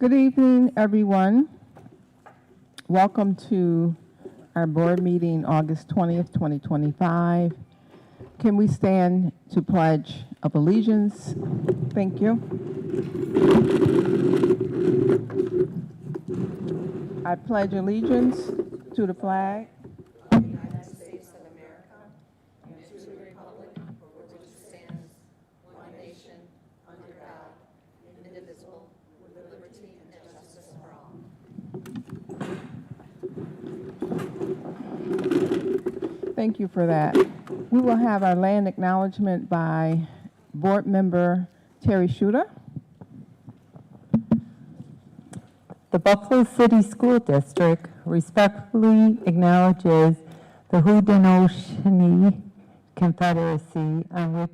Good evening, everyone. Welcome to our board meeting, August 20th, 2025. Can we stand to pledge of allegiance? Thank you. I pledge allegiance to the flag Thank you for that. We will have our land acknowledgement by Board Member Terry Schutter. The Buffalo City School District respectfully acknowledges the Haudenosaunee Confederacy on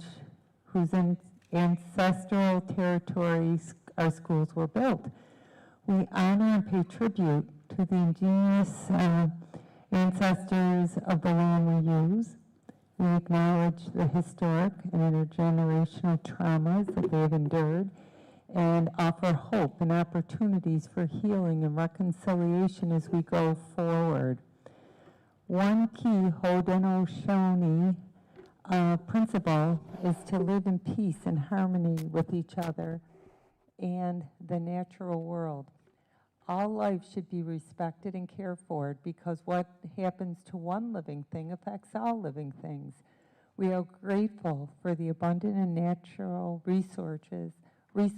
whose ancestral territories our schools were built. We honor and pay tribute to the indigenous ancestors of the land we use. We acknowledge the historic and intergenerational traumas that they have endured and offer hope and opportunities for healing and reconciliation as we go forward. One key Haudenosaunee principle is to live in peace and harmony with each other and the natural world. All life should be respected and cared for because what happens to one living thing affects all living things. We are grateful for the abundant and natural resources in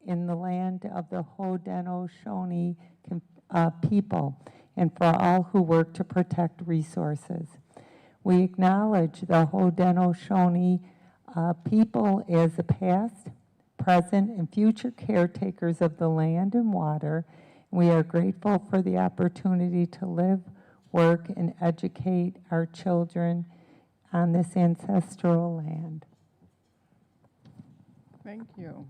the land of the Haudenosaunee people and for all who work to protect resources. We acknowledge the Haudenosaunee people as the past, present, and future caretakers of the land and water. We are grateful for the opportunity to live, work, and educate our children on this ancestral land. Thank you.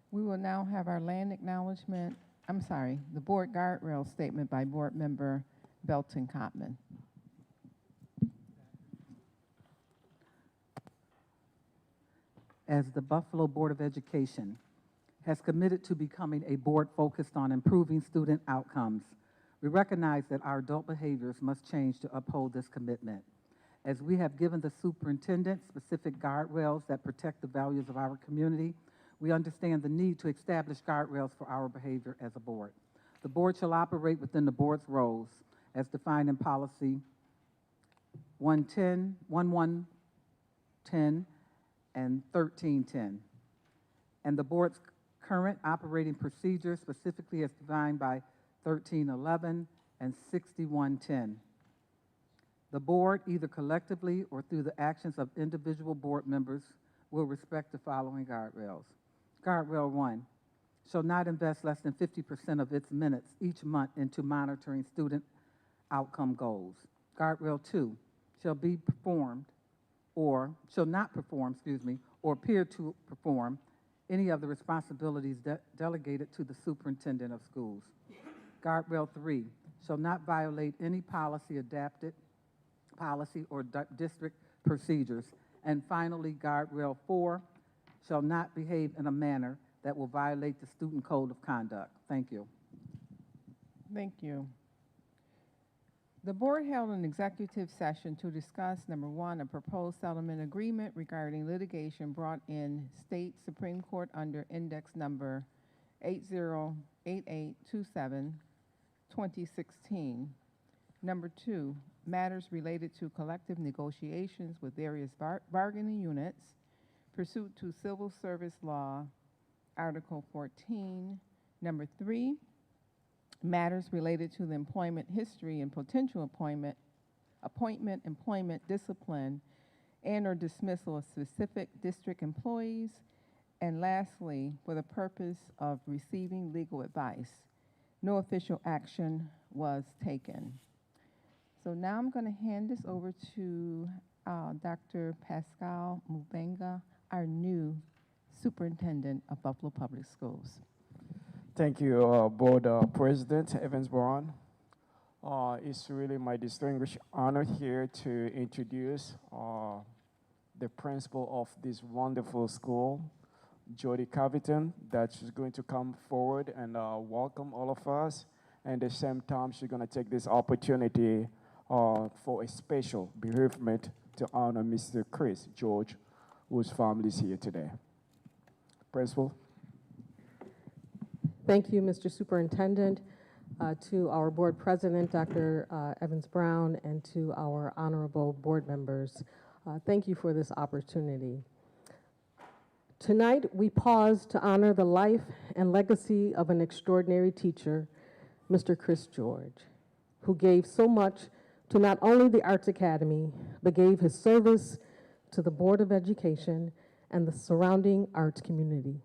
We will now have our land acknowledgement, the board guardrail statement by Board Member Belton Cotman. As the Buffalo Board of Education has committed to becoming a board focused on improving student outcomes, we recognize that our adult behaviors must change to uphold this commitment. As we have given the superintendent specific guardrails that protect the values of our community, we understand the need to establish guardrails for our behavior as a board. The board shall operate within the board's roles as defined in policy 1110 and 1310, and the board's current operating procedures, specifically as defined by 1311 and 6110. The board, either collectively or through the actions of individual board members, will respect the following guardrails. Guardrail 1, shall not invest less than 50% of its minutes each month into monitoring student outcome goals. Guardrail 2, shall not perform, or appear to perform any of the responsibilities delegated to the superintendent of schools. Guardrail 3, shall not violate any policy or district procedures. And finally, guardrail 4, shall not behave in a manner that will violate the student code of conduct. Thank you. Thank you. The board held an executive session to discuss, number one, a proposed settlement agreement regarding litigation brought in state Supreme Court under index number 808827, 2016. Number two, matters related to collective negotiations with various bargaining units pursuant to Civil Service Law, Article 14. Number three, matters related to the employment history and potential appointment, employment discipline, and or dismissal of specific district employees. And lastly, for the purpose of receiving legal advice. No official action was taken. So now I'm going to hand this over to Dr. Pascal Mubenga, our new superintendent of Buffalo Public Schools. Thank you, Board President Evans Brown. It's really my distinguished honor here to introduce the principal of this wonderful school, Jody Caviton, that she's going to come forward and welcome all of us. And at the same time, she's going to take this opportunity for a special bereavement to honor Mr. Chris George, whose family is here today. Principal. Thank you, Mr. Superintendent, to our board president, Dr. Evans Brown, and to our honorable board members. Thank you for this opportunity. Tonight, we pause to honor the life and legacy of an extraordinary teacher, Mr. Chris George, who gave so much to not only the Arts Academy, but gave his service to the Board of Education and the surrounding arts community.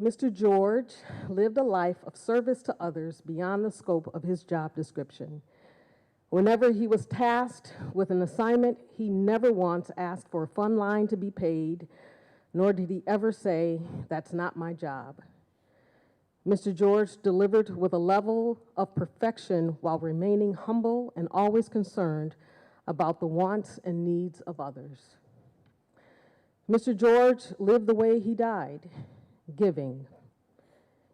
Mr. George lived a life of service to others beyond the scope of his job description. Whenever he was tasked with an assignment, he never once asked for a fund line to be paid, nor did he ever say, "That's not my job." Mr. George delivered with a level of perfection while remaining humble and always concerned about the wants and needs of others. Mr. George lived the way he died, giving.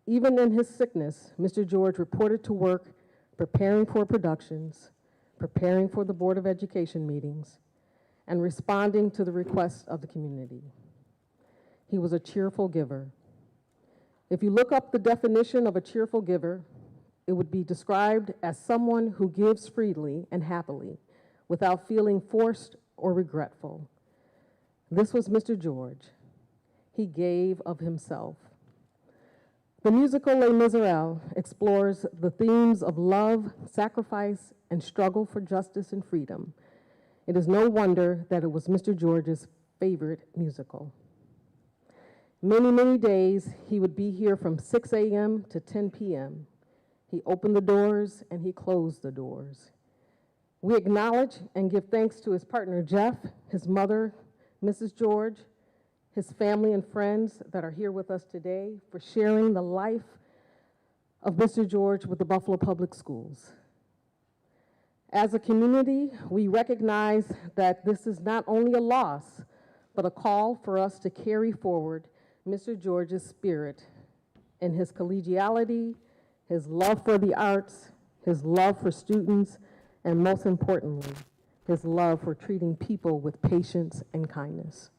Even in his sickness, Mr. George reported to work preparing for productions, preparing for the Board of Education meetings, and responding to the requests of the community. He was a cheerful giver. If you look up the definition of a cheerful giver, it would be described as someone who gives freely and happily without feeling forced or regretful. This was Mr. George. He gave of himself. The musical Les Miserables explores the themes of love, sacrifice, and struggle for justice and freedom. It is no wonder that it was Mr. George's favorite musical. Many, many days, he would be here from 6 a.m. to 10 p.m. He opened the doors and he closed the doors. We acknowledge and give thanks to his partner, Jeff, his mother, Mrs. George, his family and friends that are here with us today for sharing the life of Mr. George with the Buffalo Public Schools. As a community, we recognize that this is not only a loss, but a call for us to carry forward Mr. George's spirit in his collegiality, his love for the arts, his love for students, and most importantly, his love for treating people with patience and kindness.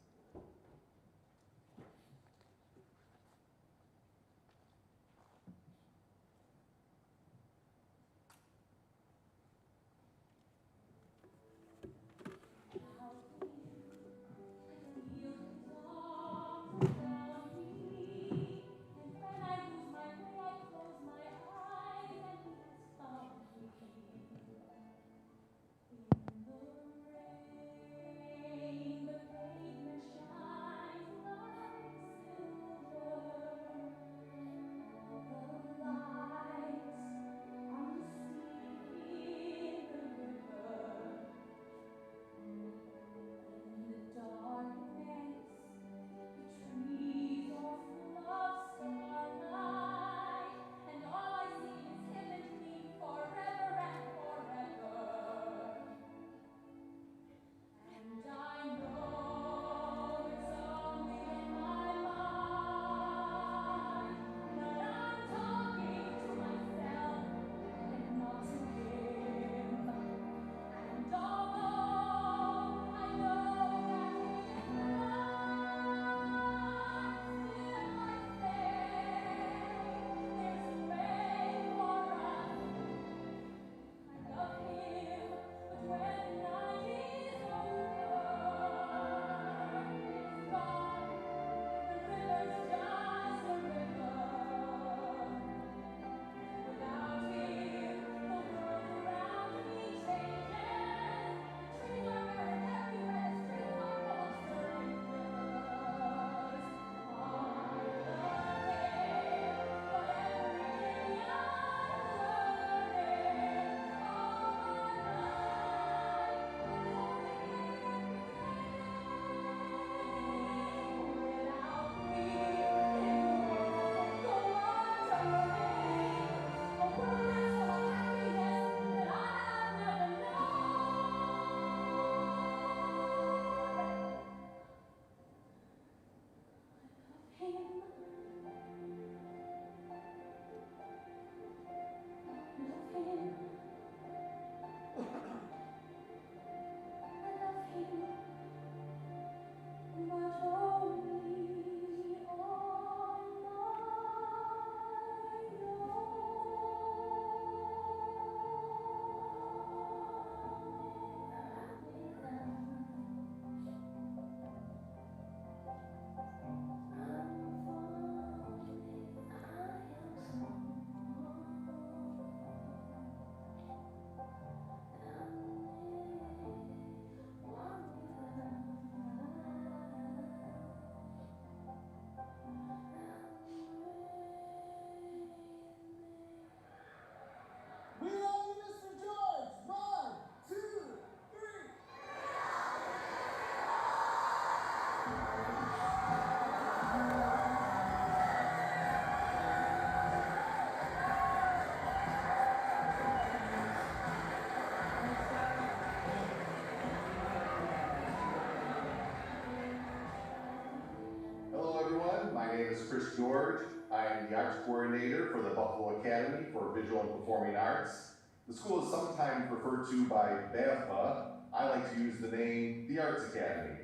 is Chris George. I am the Arts Coordinator for the Buffalo Academy for Visual and Performing Arts. The school is sometimes referred to by BAFA. I like to use the name the Arts Academy,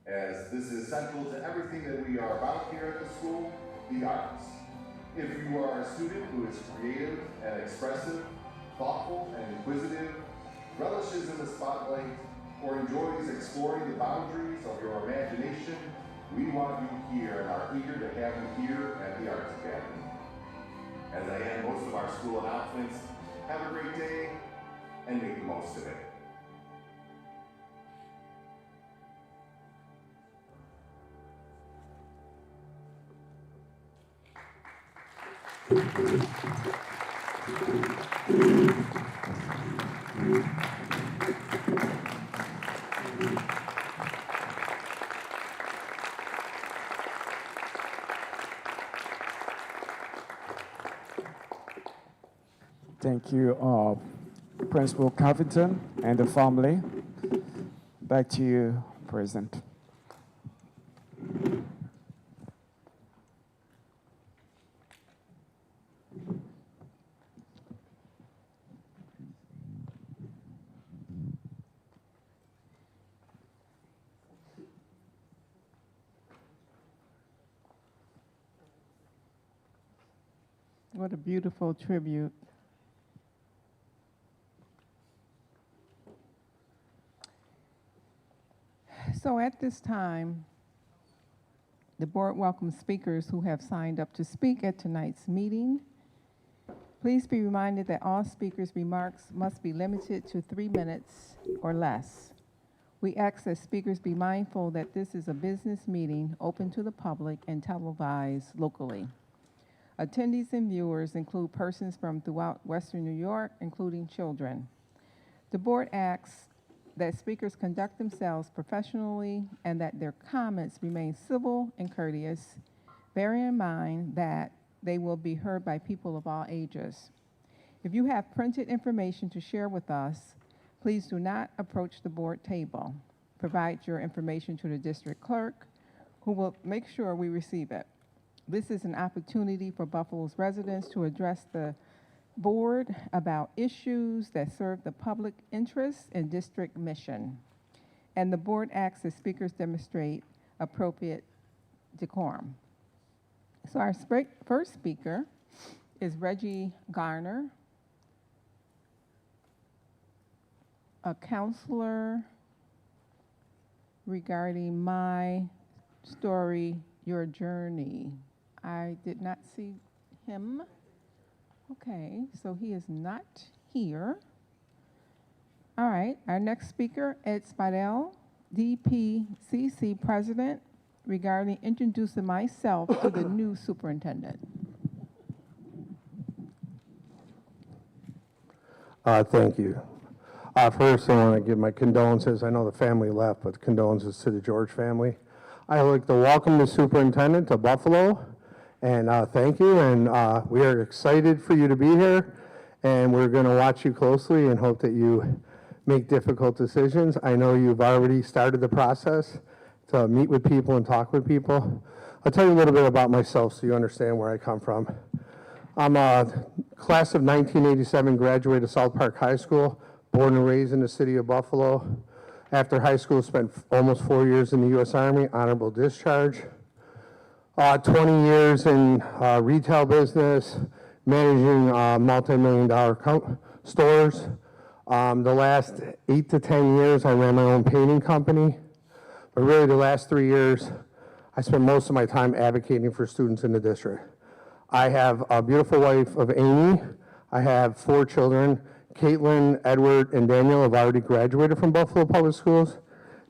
as this is central to everything that we are about here at the school, the arts. If you are a student who is creative and expressive, thoughtful and inquisitive, relishes in the spotlight, or enjoys exploring the boundaries of your imagination, we want you here and are eager to have you here at the Arts Academy. As I end most of our school announcements, have a great day and make the most of it. Thank you, Principal Covington and the family. Back to you, President. What a beautiful tribute. So at this time, the board welcomes speakers who have signed up to speak at tonight's meeting. Please be reminded that all speakers' remarks must be limited to 3 minutes or less. We ask that speakers be mindful that this is a business meeting open to the public and televised locally. Attendees and viewers include persons from throughout Western New York, including children. The board asks that speakers conduct themselves professionally and that their comments remain civil and courteous, bearing in mind that they will be heard by people of all ages. If you have printed information to share with us, please do not approach the board table. Provide your information to the district clerk, who will make sure we receive it. This is an opportunity for Buffalo's residents to address the board about issues that serve the public interest and district mission. And the board asks that speakers demonstrate appropriate decorum. So our first speaker is Reggie Garner, a counselor regarding My Story, Your Journey. I did not see him. Okay, so he is not here. All right, our next speaker, Ed Spadell, DPCC President, regarding introducing myself to the new superintendent. Thank you. First, I want to give my condolences. I know the family left, but condolences to the George family. I'd like to welcome the superintendent to Buffalo, and thank you. And we are excited for you to be here, and we're going to watch you closely and hope that you make difficult decisions. I know you've already started the process to meet with people and talk with people. I'll tell you a little bit about myself so you understand where I come from. I'm a class of 1987 graduate of South Park High School, born and raised in the city of Buffalo. After high school, spent almost 4 years in the U.S. Army, honorable discharge. 20 years in retail business, managing multi-million-dollar stores. The last 8 to 10 years, I ran my own painting company. But really, the last 3 years, I spent most of my time advocating for students in the district. I have a beautiful wife of Amy. I have 4 children. Caitlin, Edward, and Daniel have already graduated from Buffalo Public Schools.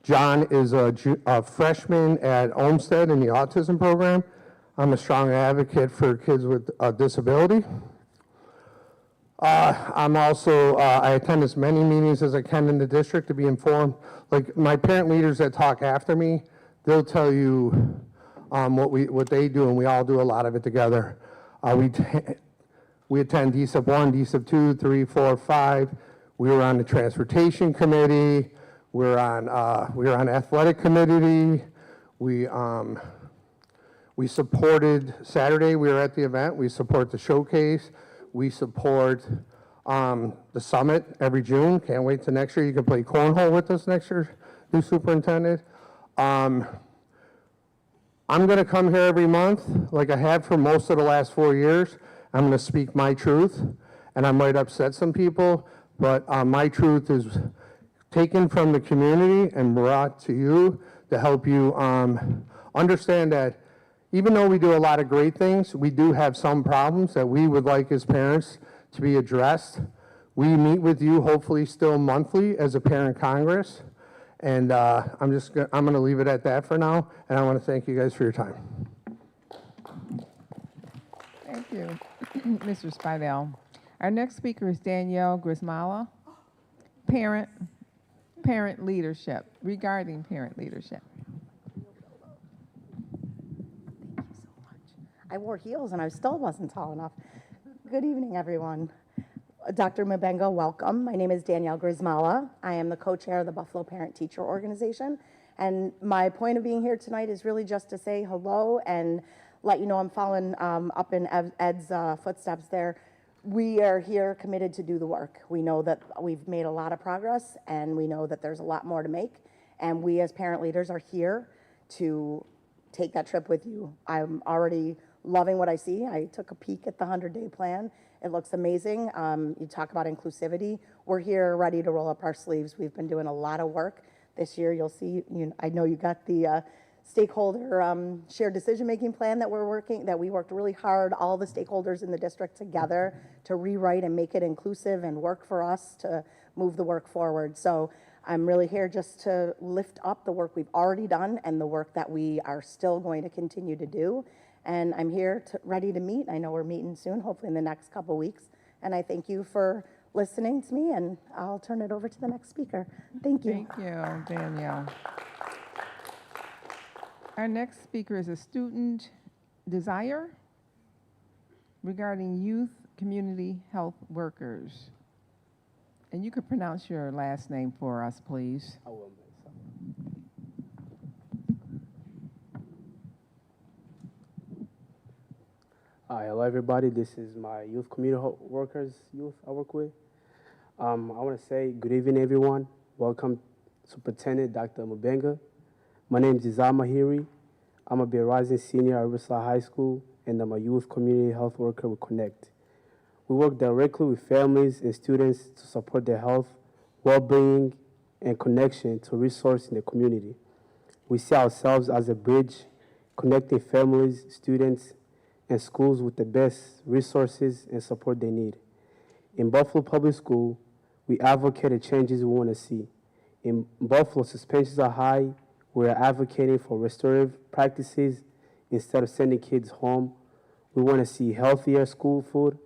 John is a freshman at Olmsted in the autism program. I'm a strong advocate for kids with a disability. I'm also, I attend as many meetings as I can in the district to be informed. Like my parent leaders that talk after me, they'll tell you what they do, and we all do a lot of it together. We attend DSUP 1, DSUP 2, 3, 4, 5. We were on the transportation committee. We were on athletic committee. We We supported, Saturday we were at the event, we support the showcase, we support the summit every June. Can't wait till next year. You can play cornhole with us next year, new superintendent. I'm gonna come here every month like I have for most of the last 4 years. I'm gonna speak my truth, and I might upset some people, but my truth is taken from the community and brought to you to help you understand that even though we do a lot of great things, we do have some problems that we would like as parents to be addressed. We meet with you hopefully still monthly as a parent congress, and I'm going to leave it at that for now, and I want to thank you guys for your time. Thank you, Mr. Spidell. Our next speaker is Danielle Grismala, parent leadership, regarding parent leadership. I wore heels and I still wasn't tall enough. Good evening, everyone. Dr. Mabenga, welcome. My name is Danielle Grismala. I am the co-chair of the Buffalo Parent Teacher Organization. And my point of being here tonight is really just to say hello and let you know I'm following up in Ed's footsteps there. We are here committed to do the work. We know that we've made a lot of progress and we know that there's a lot more to make. And we as parent leaders are here to take that trip with you. I'm already loving what I see. I took a peek at the 100-day plan. It looks amazing. You talk about inclusivity. We're here ready to roll up our sleeves. We've been doing a lot of work this year. You'll see, I know you got the stakeholder shared decision-making plan that we worked really hard, all the stakeholders in the district together to rewrite and make it inclusive and work for us to move the work forward. So I'm really here just to lift up the work we've already done and the work that we are still going to continue to do. And I'm here ready to meet. I know we're meeting soon, hopefully in the next couple weeks. And I thank you for listening to me, and I'll turn it over to the next speaker. Thank you. Thank you, Danielle. Our next speaker is a student desire regarding youth community health workers. And you could pronounce your last name for us, please. I will. Hi, hello everybody. This is my youth community workers youth I work with. I want to say good evening, everyone. Welcome, Superintendent Dr. Mabenga. My name is Izal Mahiri. I'm a rising senior at Riverside High School, and I'm a youth community health worker with Connect. We work directly with families and students to support their health, well-being, and connection to resources in the community. We see ourselves as a bridge connecting families, students, and schools with the best resources and support they need. In Buffalo Public School, we advocate the changes we want to see. In Buffalo, suspensions are high. We are advocating for restorative practices instead of sending kids home. We want to see healthier school food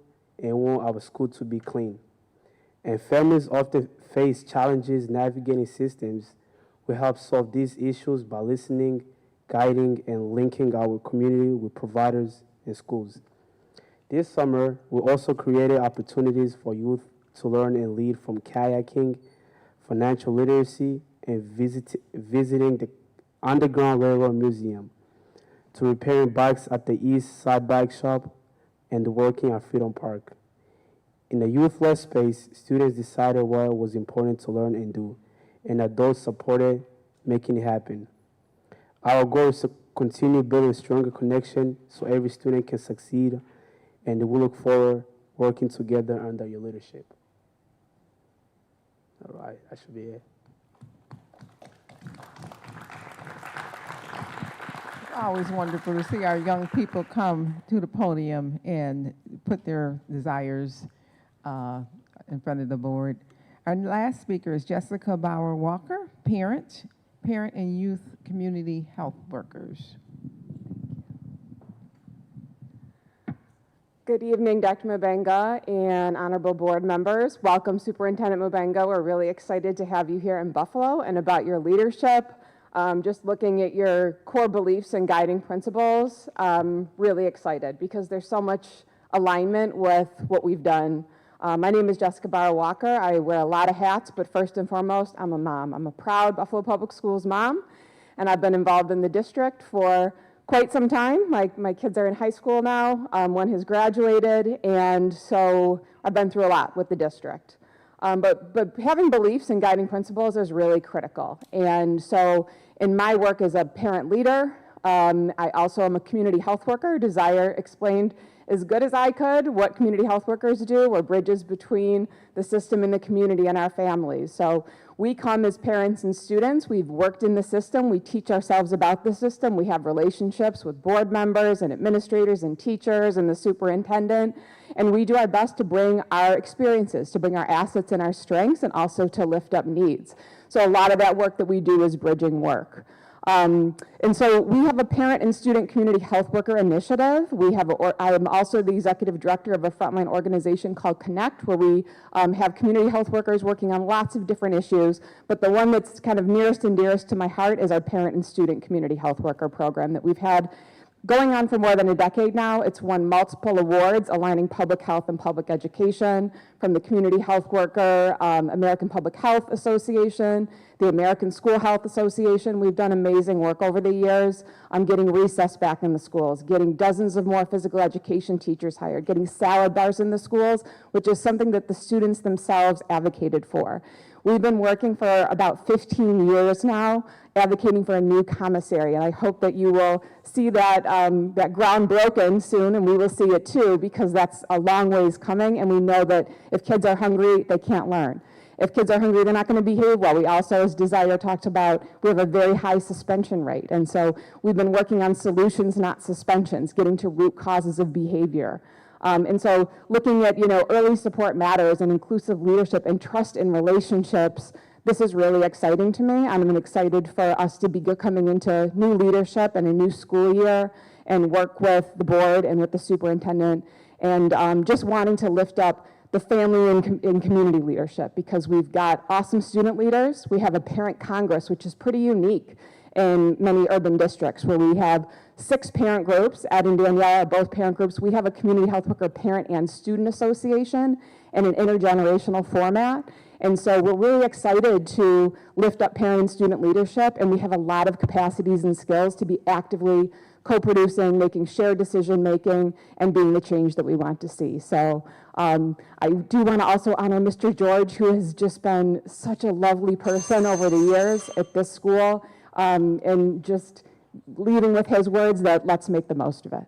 and want our school to be clean. And families often face challenges navigating systems. We help solve these issues by listening, guiding, and linking our community with providers and schools. This summer, we also created opportunities for youth to learn and lead, from kayaking, financial literacy, and visiting the Underground Railroad Museum, to repairing bikes at the East Side Bike Shop, and working at Freedom Park. In the youth-led space, students decided what was important to learn and do, and adults supported making it happen. Our goal is to continue building a stronger connection so every student can succeed, and we look forward working together under your leadership. All right, that should be it. It's always wonderful to see our young people come to the podium and put their desires in front of the board. Our last speaker is Jessica Bauer Walker, parent and youth community health workers. Good evening, Dr. Mabenga and honorable board members. Welcome, Superintendent Mabenga. We're really excited to have you here in Buffalo and about your leadership. Just looking at your core beliefs and guiding principles, really excited because there's so much alignment with what we've done. My name is Jessica Bauer Walker. I wear a lot of hats, but first and foremost, I'm a mom. I'm a proud Buffalo Public Schools mom, and I've been involved in the district for quite some time. My kids are in high school now. One has graduated, and so I've been through a lot with the district. But having beliefs and guiding principles is really critical. And so in my work as a parent leader, I also am a community health worker. Desire explained as good as I could what community health workers do. We're bridges between the system and the community and our families. So we come as parents and students. We've worked in the system. We teach ourselves about the system. We have relationships with board members and administrators and teachers and the superintendent. And we do our best to bring our experiences, to bring our assets and our strengths, and also to lift up needs. So a lot of that work that we do is bridging work. And so we have a parent and student community health worker initiative. I am also the executive director of a frontline organization called Connect, where we have community health workers working on lots of different issues. But the one that's kind of nearest and dearest to my heart is our parent and student community health worker program that we've had going on for more than a decade now. It's won multiple awards aligning public health and public education from the Community Health Worker, American Public Health Association, the American School Health Association. We've done amazing work over the years on getting recess back in the schools, getting dozens of more physical education teachers hired, getting salad bars in the schools, which is something that the students themselves advocated for. We've been working for about 15 years now, advocating for a new commissary, and I hope that you will see that, that ground broken soon, and we will see it too, because that's a long ways coming, and we know that if kids are hungry, they can't learn. If kids are hungry, they're not going to behave well. We also, as Desire talked about, we have a very high suspension rate, and so we've been working on solutions, not suspensions, getting to root causes of behavior. And so looking at, early support matters and inclusive leadership and trust in relationships, this is really exciting to me. I'm excited for us to be coming into new leadership and a new school year and work with the board and with the superintendent and just wanting to lift up the family and community leadership, because we've got awesome student leaders. We have a parent congress, which is pretty unique in many urban districts, where we have 6 parent groups. Ed and Danielle are both parent groups. We have a community health worker parent and student association in an intergenerational format. And so we're really excited to lift up parent and student leadership, and we have a lot of capacities and skills to be actively co-producing, making shared decision-making, and being the change that we want to see. So I do want to also honor Mr. George, who has just been such a lovely person over the years at this school, and just leading with his words that let's make the most of it.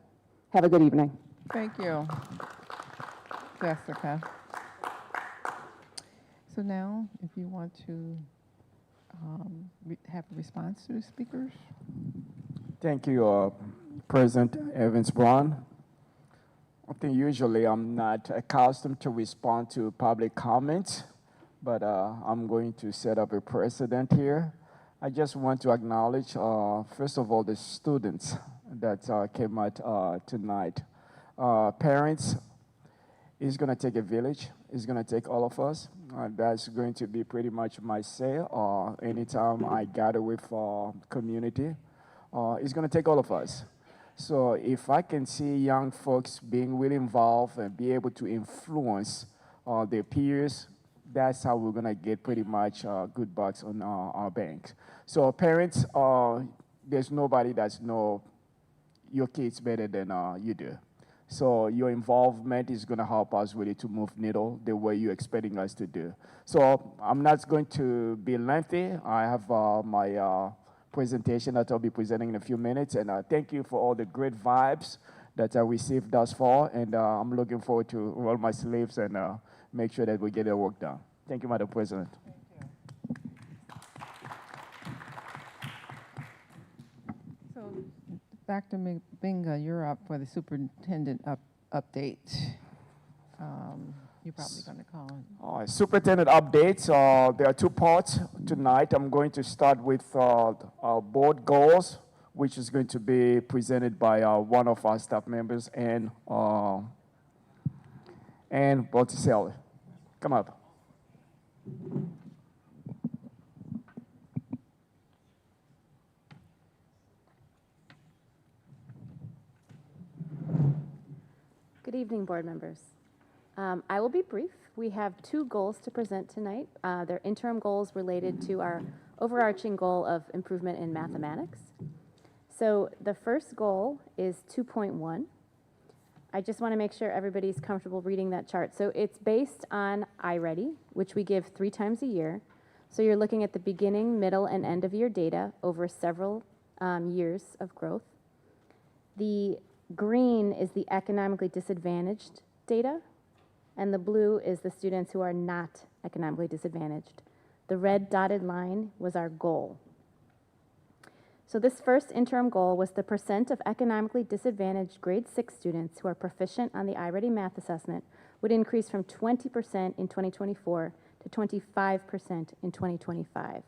Have a good evening. Thank you, Jessica. So now, if you want to have a response to the speakers. Thank you, President Evans-Brown. I think usually I'm not accustomed to respond to public comments, but I'm going to set up a precedent here. I just want to acknowledge, first of all, the students that came out tonight. Parents, it's going to take a village. It's going to take all of us. That's going to be pretty much my say anytime I gather with community. It's going to take all of us. So if I can see young folks being really involved and be able to influence their peers, that's how we're going to get pretty much good bucks on our banks. So parents, there's nobody that's know your kids better than you do. So your involvement is going to help us really to move needle the way you're expecting us to do. So I'm not going to be lengthy. I have my presentation that I'll be presenting in a few minutes. And thank you for all the great vibes that I received thus far. And I'm looking forward to roll my sleeves and make sure that we get the work done. Thank you, Madam President. So, Dr. Mbinga, you're up for the superintendent update. You're probably going to call it. All right, superintendent updates. There are 2 parts tonight. I'm going to start with our board goals, which is going to be presented by one of our staff members, and Botticelli. Come up. Good evening, board members. I will be brief. We have 2 goals to present tonight. They're interim goals related to our overarching goal of improvement in mathematics. So the first goal is 2.1. I just want to make sure everybody's comfortable reading that chart. So it's based on iReady, which we give 3 times a year. So you're looking at the beginning, middle, and end of year data over several years of growth. The green is the economically disadvantaged data, and the blue is the students who are not economically disadvantaged. The red dotted line was our goal. So this first interim goal was the percent of economically disadvantaged grade 6 students who are proficient on the iReady math assessment would increase from 20% in 2024 to 25% in 2025.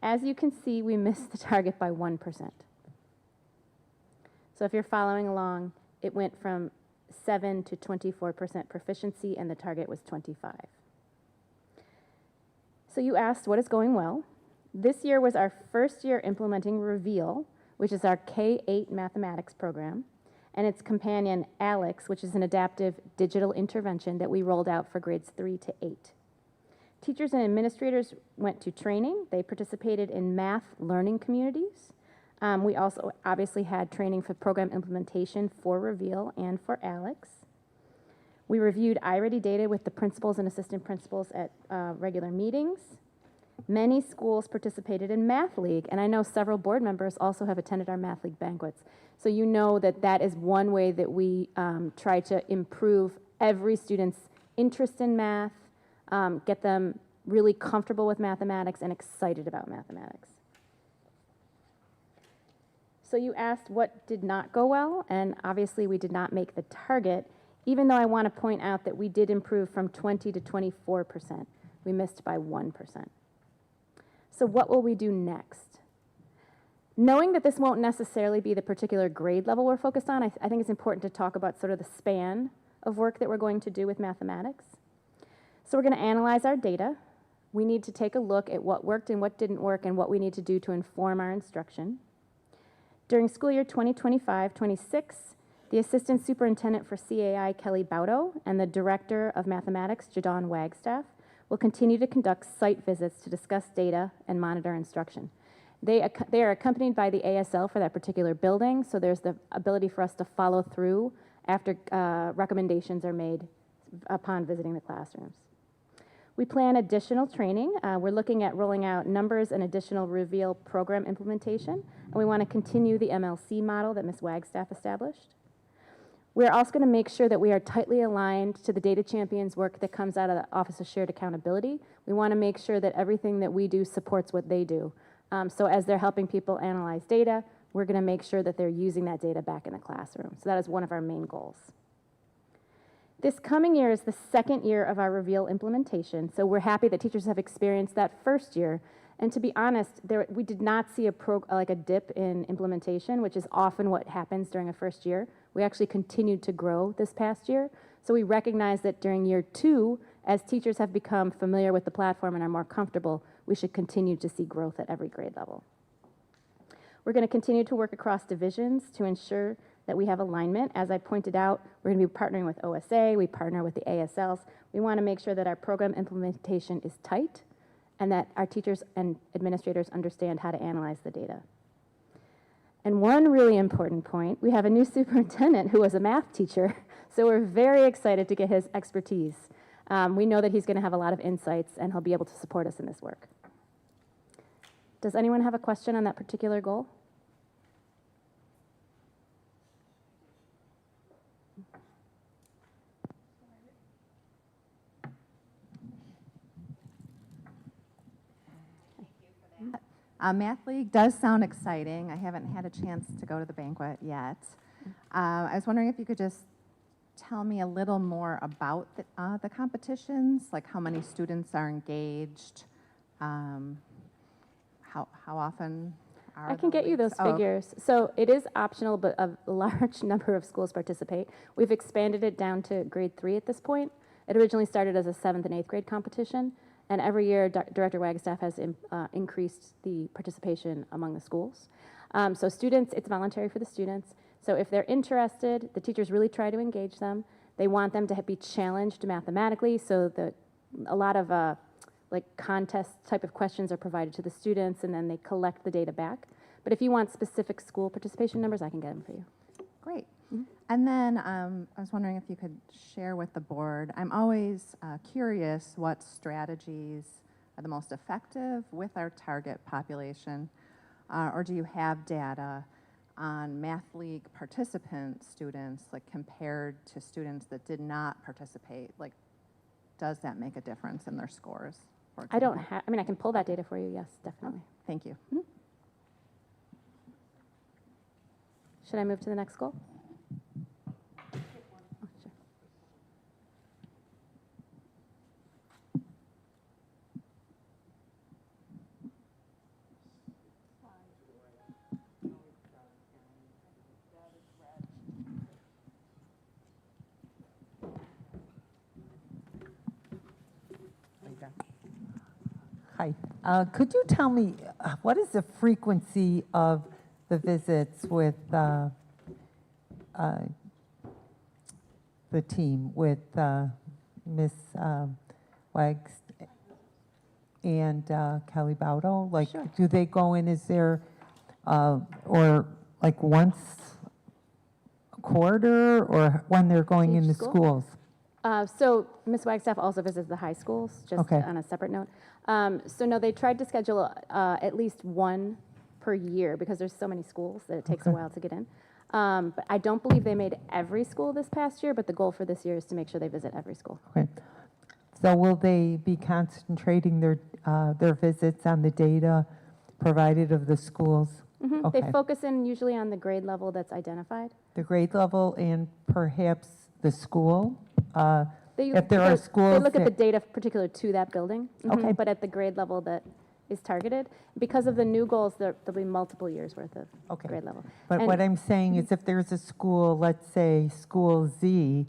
As you can see, we missed the target by 1%. So if you're following along, it went from 7 to 24% proficiency, and the target was 25. So you asked, what is going well? This year was our first year implementing Reveal, which is our K-8 mathematics program, and its companion, ALEX, which is an adaptive digital intervention that we rolled out for grades 3 to 8. Teachers and administrators went to training. They participated in math learning communities. We also obviously had training for program implementation for Reveal and for ALEX. We reviewed iReady data with the principals and assistant principals at regular meetings. Many schools participated in Math League, and I know several board members also have attended our Math League banquets. So you know that that is one way that we try to improve every student's interest in math, get them really comfortable with mathematics and excited about mathematics. So you asked what did not go well, and obviously we did not make the target, even though I want to point out that we did improve from 20 to 24%. We missed by 1%. So what will we do next? Knowing that this won't necessarily be the particular grade level we're focused on, I think it's important to talk about sort of the span of work that we're going to do with mathematics. So we're going to analyze our data. We need to take a look at what worked and what didn't work and what we need to do to inform our instruction. During school year 2025-26, the Assistant Superintendent for CAI, Kelly Baudo, and the Director of Mathematics, Jadon Wagstaff, will continue to conduct site visits to discuss data and monitor instruction. They are accompanied by the ASL for that particular building, so there's the ability for us to follow through after recommendations are made upon visiting the classrooms. We plan additional training. We're looking at rolling out numbers and additional Reveal program implementation, and we want to continue the MLC model that Ms. Wagstaff established. We're also going to make sure that we are tightly aligned to the Data Champions work that comes out of the Office of Shared Accountability. We want to make sure that everything that we do supports what they do. So as they're helping people analyze data, we're going to make sure that they're using that data back in the classroom. So that is one of our main goals. This coming year is the second year of our Reveal implementation, so we're happy that teachers have experienced that first year. And to be honest, we did not see a dip in implementation, which is often what happens during a first year. We actually continued to grow this past year. So we recognize that during year 2, as teachers have become familiar with the platform and are more comfortable, we should continue to see growth at every grade level. We're going to continue to work across divisions to ensure that we have alignment. As I pointed out, we're going to be partnering with OSA, we partner with the ASLs. We want to make sure that our program implementation is tight and that our teachers and administrators understand how to analyze the data. And one really important point, we have a new superintendent who was a math teacher, so we're very excited to get his expertise. We know that he's going to have a lot of insights and he'll be able to support us in this work. Does anyone have a question on that particular goal? Math League does sound exciting. I haven't had a chance to go to the banquet yet. I was wondering if you could just tell me a little more about the competitions, like how many students are engaged, how often are I can get you those figures. So it is optional, but a large number of schools participate. We've expanded it down to grade 3 at this point. It originally started as a 7th and 8th grade competition. And every year, Director Wagstaff has increased the participation among the schools. So students, it's voluntary for the students. So if they're interested, the teachers really try to engage them. They want them to be challenged mathematically, so that a lot of like contest type of questions are provided to the students, and then they collect the data back. But if you want specific school participation numbers, I can get them for you. Great. And then I was wondering if you could share with the board, I'm always curious what strategies are the most effective with our target population, or do you have data on Math League participant students, like compared to students that did not participate? Like, does that make a difference in their scores? For I don't example? have, I mean, I can pull that data for you, yes, definitely. Thank you. Should I move to the next goal? Oh, sure. Hi. Could you tell me, what is the frequency of the visits with the team, with Miss Wags and Kelly Baudo? Like, Sure. do they go in, is there, or like once a quarter, or when they're going Each into school? schools? So Ms. Wagstaff also visits the high schools, just Okay. on a separate note. So no, they tried to schedule at least one per year because there's so many schools that it takes a Okay. while to get in. But I don't believe they made every school this past year, but the goal for this year is to make sure they visit every school. Okay. So will they be concentrating their visits on the data provided of the schools? They Okay. focus in usually on the grade level that's identified. The grade level and perhaps the school? They, If there are they schools look at the that- data particular to that building, Okay. but at the grade level that is targeted. Because of the new goals, there'll be multiple years worth of Okay. grade level. But And- what I'm saying is if there's a school, let's say school Z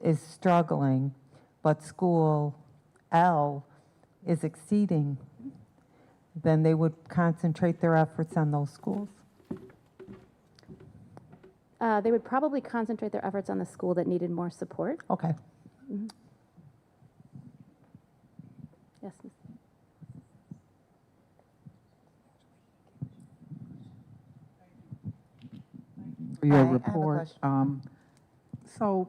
is struggling, but school L is exceeding, then they would concentrate their efforts on those schools? They would probably concentrate their efforts on the school that needed more support. Okay. Yes, Ms. For your I have a report. question. So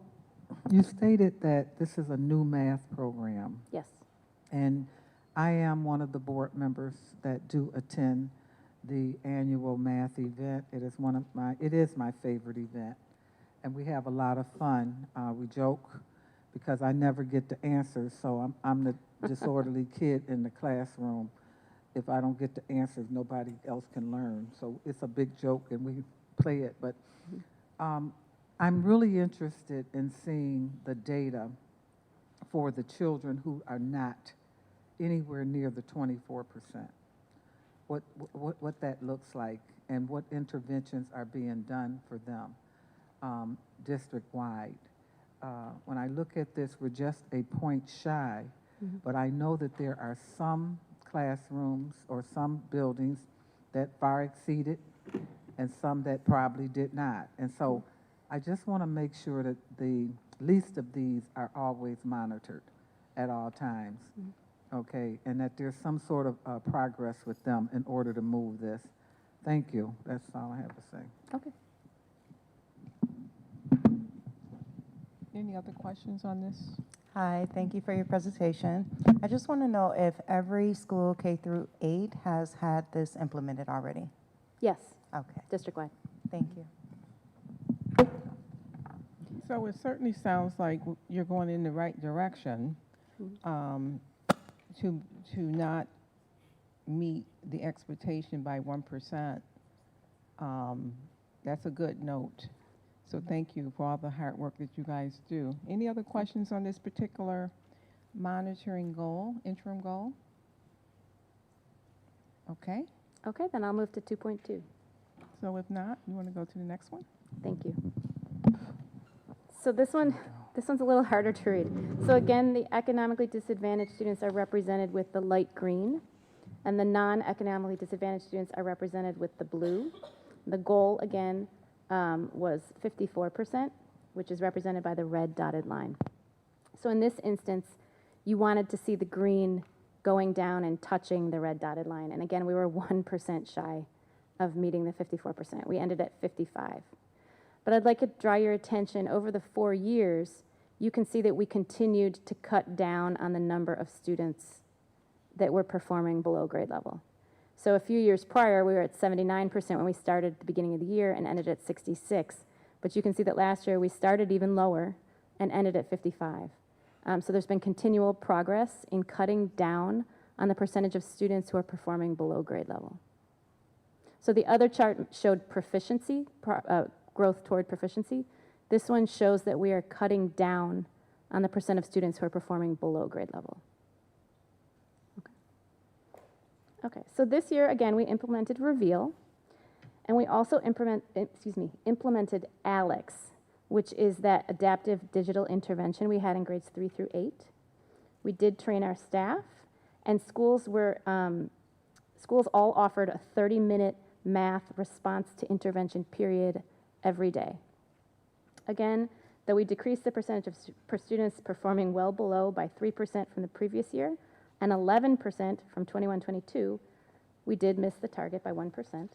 you stated that this is a new math program, Yes. and I am one of the board members that do attend the annual math event. It is my favorite event, and we have a lot of fun. We joke because I never get the answers, so I'm the disorderly kid in the classroom. If I don't get the answers, nobody else can learn. So it's a big joke, and we play it. But I'm really interested in seeing the data for the children who are not anywhere near the 24%. What that looks like and what interventions are being done for them district-wide. When I look at this, we're just a point shy, but I know that there are some classrooms or some buildings that far exceeded and some that probably did not. And so I just want to make sure that the least of these are always monitored at all times, okay, and that there's some sort of progress with them in order to move this. Thank you. That's all I have to say. Okay. Any other questions on this? Hi, thank you for your presentation. I just want to know if every school K through 8 has had this implemented already. Yes, Okay, district-wide. thank you. So it certainly sounds like you're going in the right direction to not meet the expectation by 1%. That's a good note. So thank you for all the hard work that you guys do. Any other questions on this particular monitoring goal, interim goal? Okay, Okay, then I'll move to 2.2. so if not, you want to go to the next one? Thank you. So this one's a little harder to read. So again, the economically disadvantaged students are represented with the light green, and the non-economically disadvantaged students are represented with the blue. The goal, again, was 54%, which is represented by the red dotted line. So in this instance, you wanted to see the green going down and touching the red dotted line. And again, we were 1% shy of meeting the 54%. We ended at 55. But I'd like to draw your attention over the 4 years, you can see that we continued to cut down on the number of students that were performing below grade level. So a few years prior, we were at 79% when we started at the beginning of the year and ended at 66. But you can see that last year we started even lower and ended at 55. So there's been continual progress in cutting down on the percentage of students who are performing below grade level. So the other chart showed proficiency, growth toward proficiency. This one shows that we are cutting down on the percent of students who are performing below grade level. Okay, so this year, again, we implemented Reveal, and we also implemented ALEX, which is that adaptive digital intervention we had in grades 3 through 8. We did train our staff, and schools all offered a 30-minute math response to intervention period every day. Again, though we decreased the percentage of students performing well below by 3% from the previous year and 11% from 21-22, we did miss the target by 1%.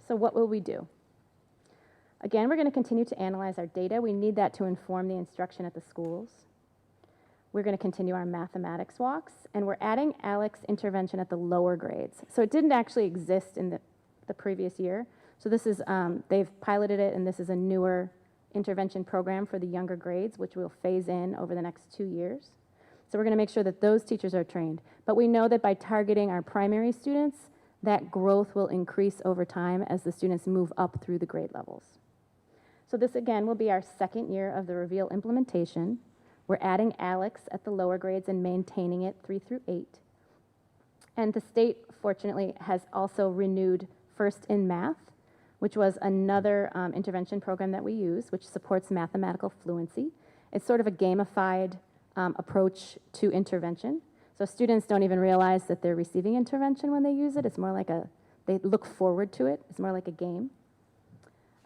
So what will we do? Again, we're going to continue to analyze our data. We need that to inform the instruction at the schools. We're going to continue our mathematics walks, and we're adding ALEX intervention at the lower grades. So it didn't actually exist in the previous year. So this is, they've piloted it, and this is a newer intervention program for the younger grades, which we'll phase in over the next 2 years. So we're going to make sure that those teachers are trained. But we know that by targeting our primary students, that growth will increase over time as the students move up through the grade levels. So this, again, will be our second year of the Reveal implementation. We're adding ALEX at the lower grades and maintaining it 3 through 8. And the state, fortunately, has also renewed First in Math, which was another intervention program that we use, which supports mathematical fluency. It's sort of a gamified approach to intervention. So students don't even realize that they're receiving intervention when they use it. It's more like they look forward to it. It's more like a game.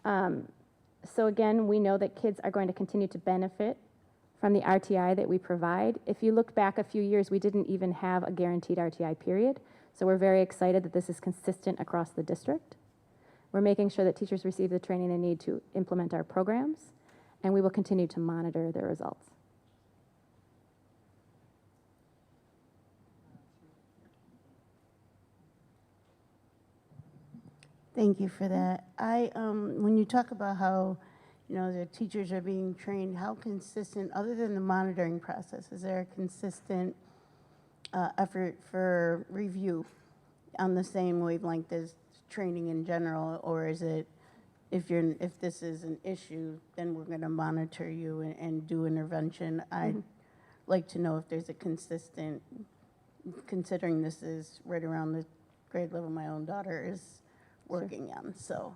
So again, we know that kids are going to continue to benefit from the RTI that we provide. If you look back a few years, we didn't even have a guaranteed RTI period. So we're very excited that this is consistent across the district. We're making sure that teachers receive the training they need to implement our programs, and we will continue to monitor their results. Thank you for that. When you talk about how, the teachers are being trained, how consistent, other than the monitoring process, is there a consistent effort for review on the same wavelength as training in general, or is it if this is an issue, then we're going to monitor you and do intervention? I'd like to know if there's a consistent, considering this is right around the grade level my own daughter is working on. So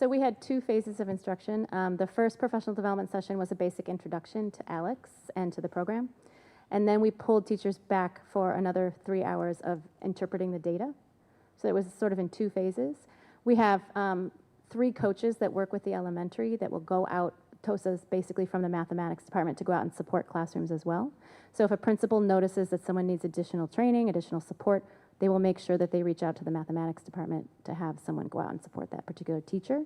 we had 2 phases of instruction. The first professional development session was a basic introduction to ALEX and to the program. And then we pulled teachers back for another 3 hours of interpreting the data. So it was sort of in 2 phases. We have 3 coaches that work with the elementary that will go out, TOSAs basically from the mathematics department, to go out and support classrooms as well. So if a principal notices that someone needs additional training, additional support, they will make sure that they reach out to the mathematics department to have someone go out and support that particular teacher.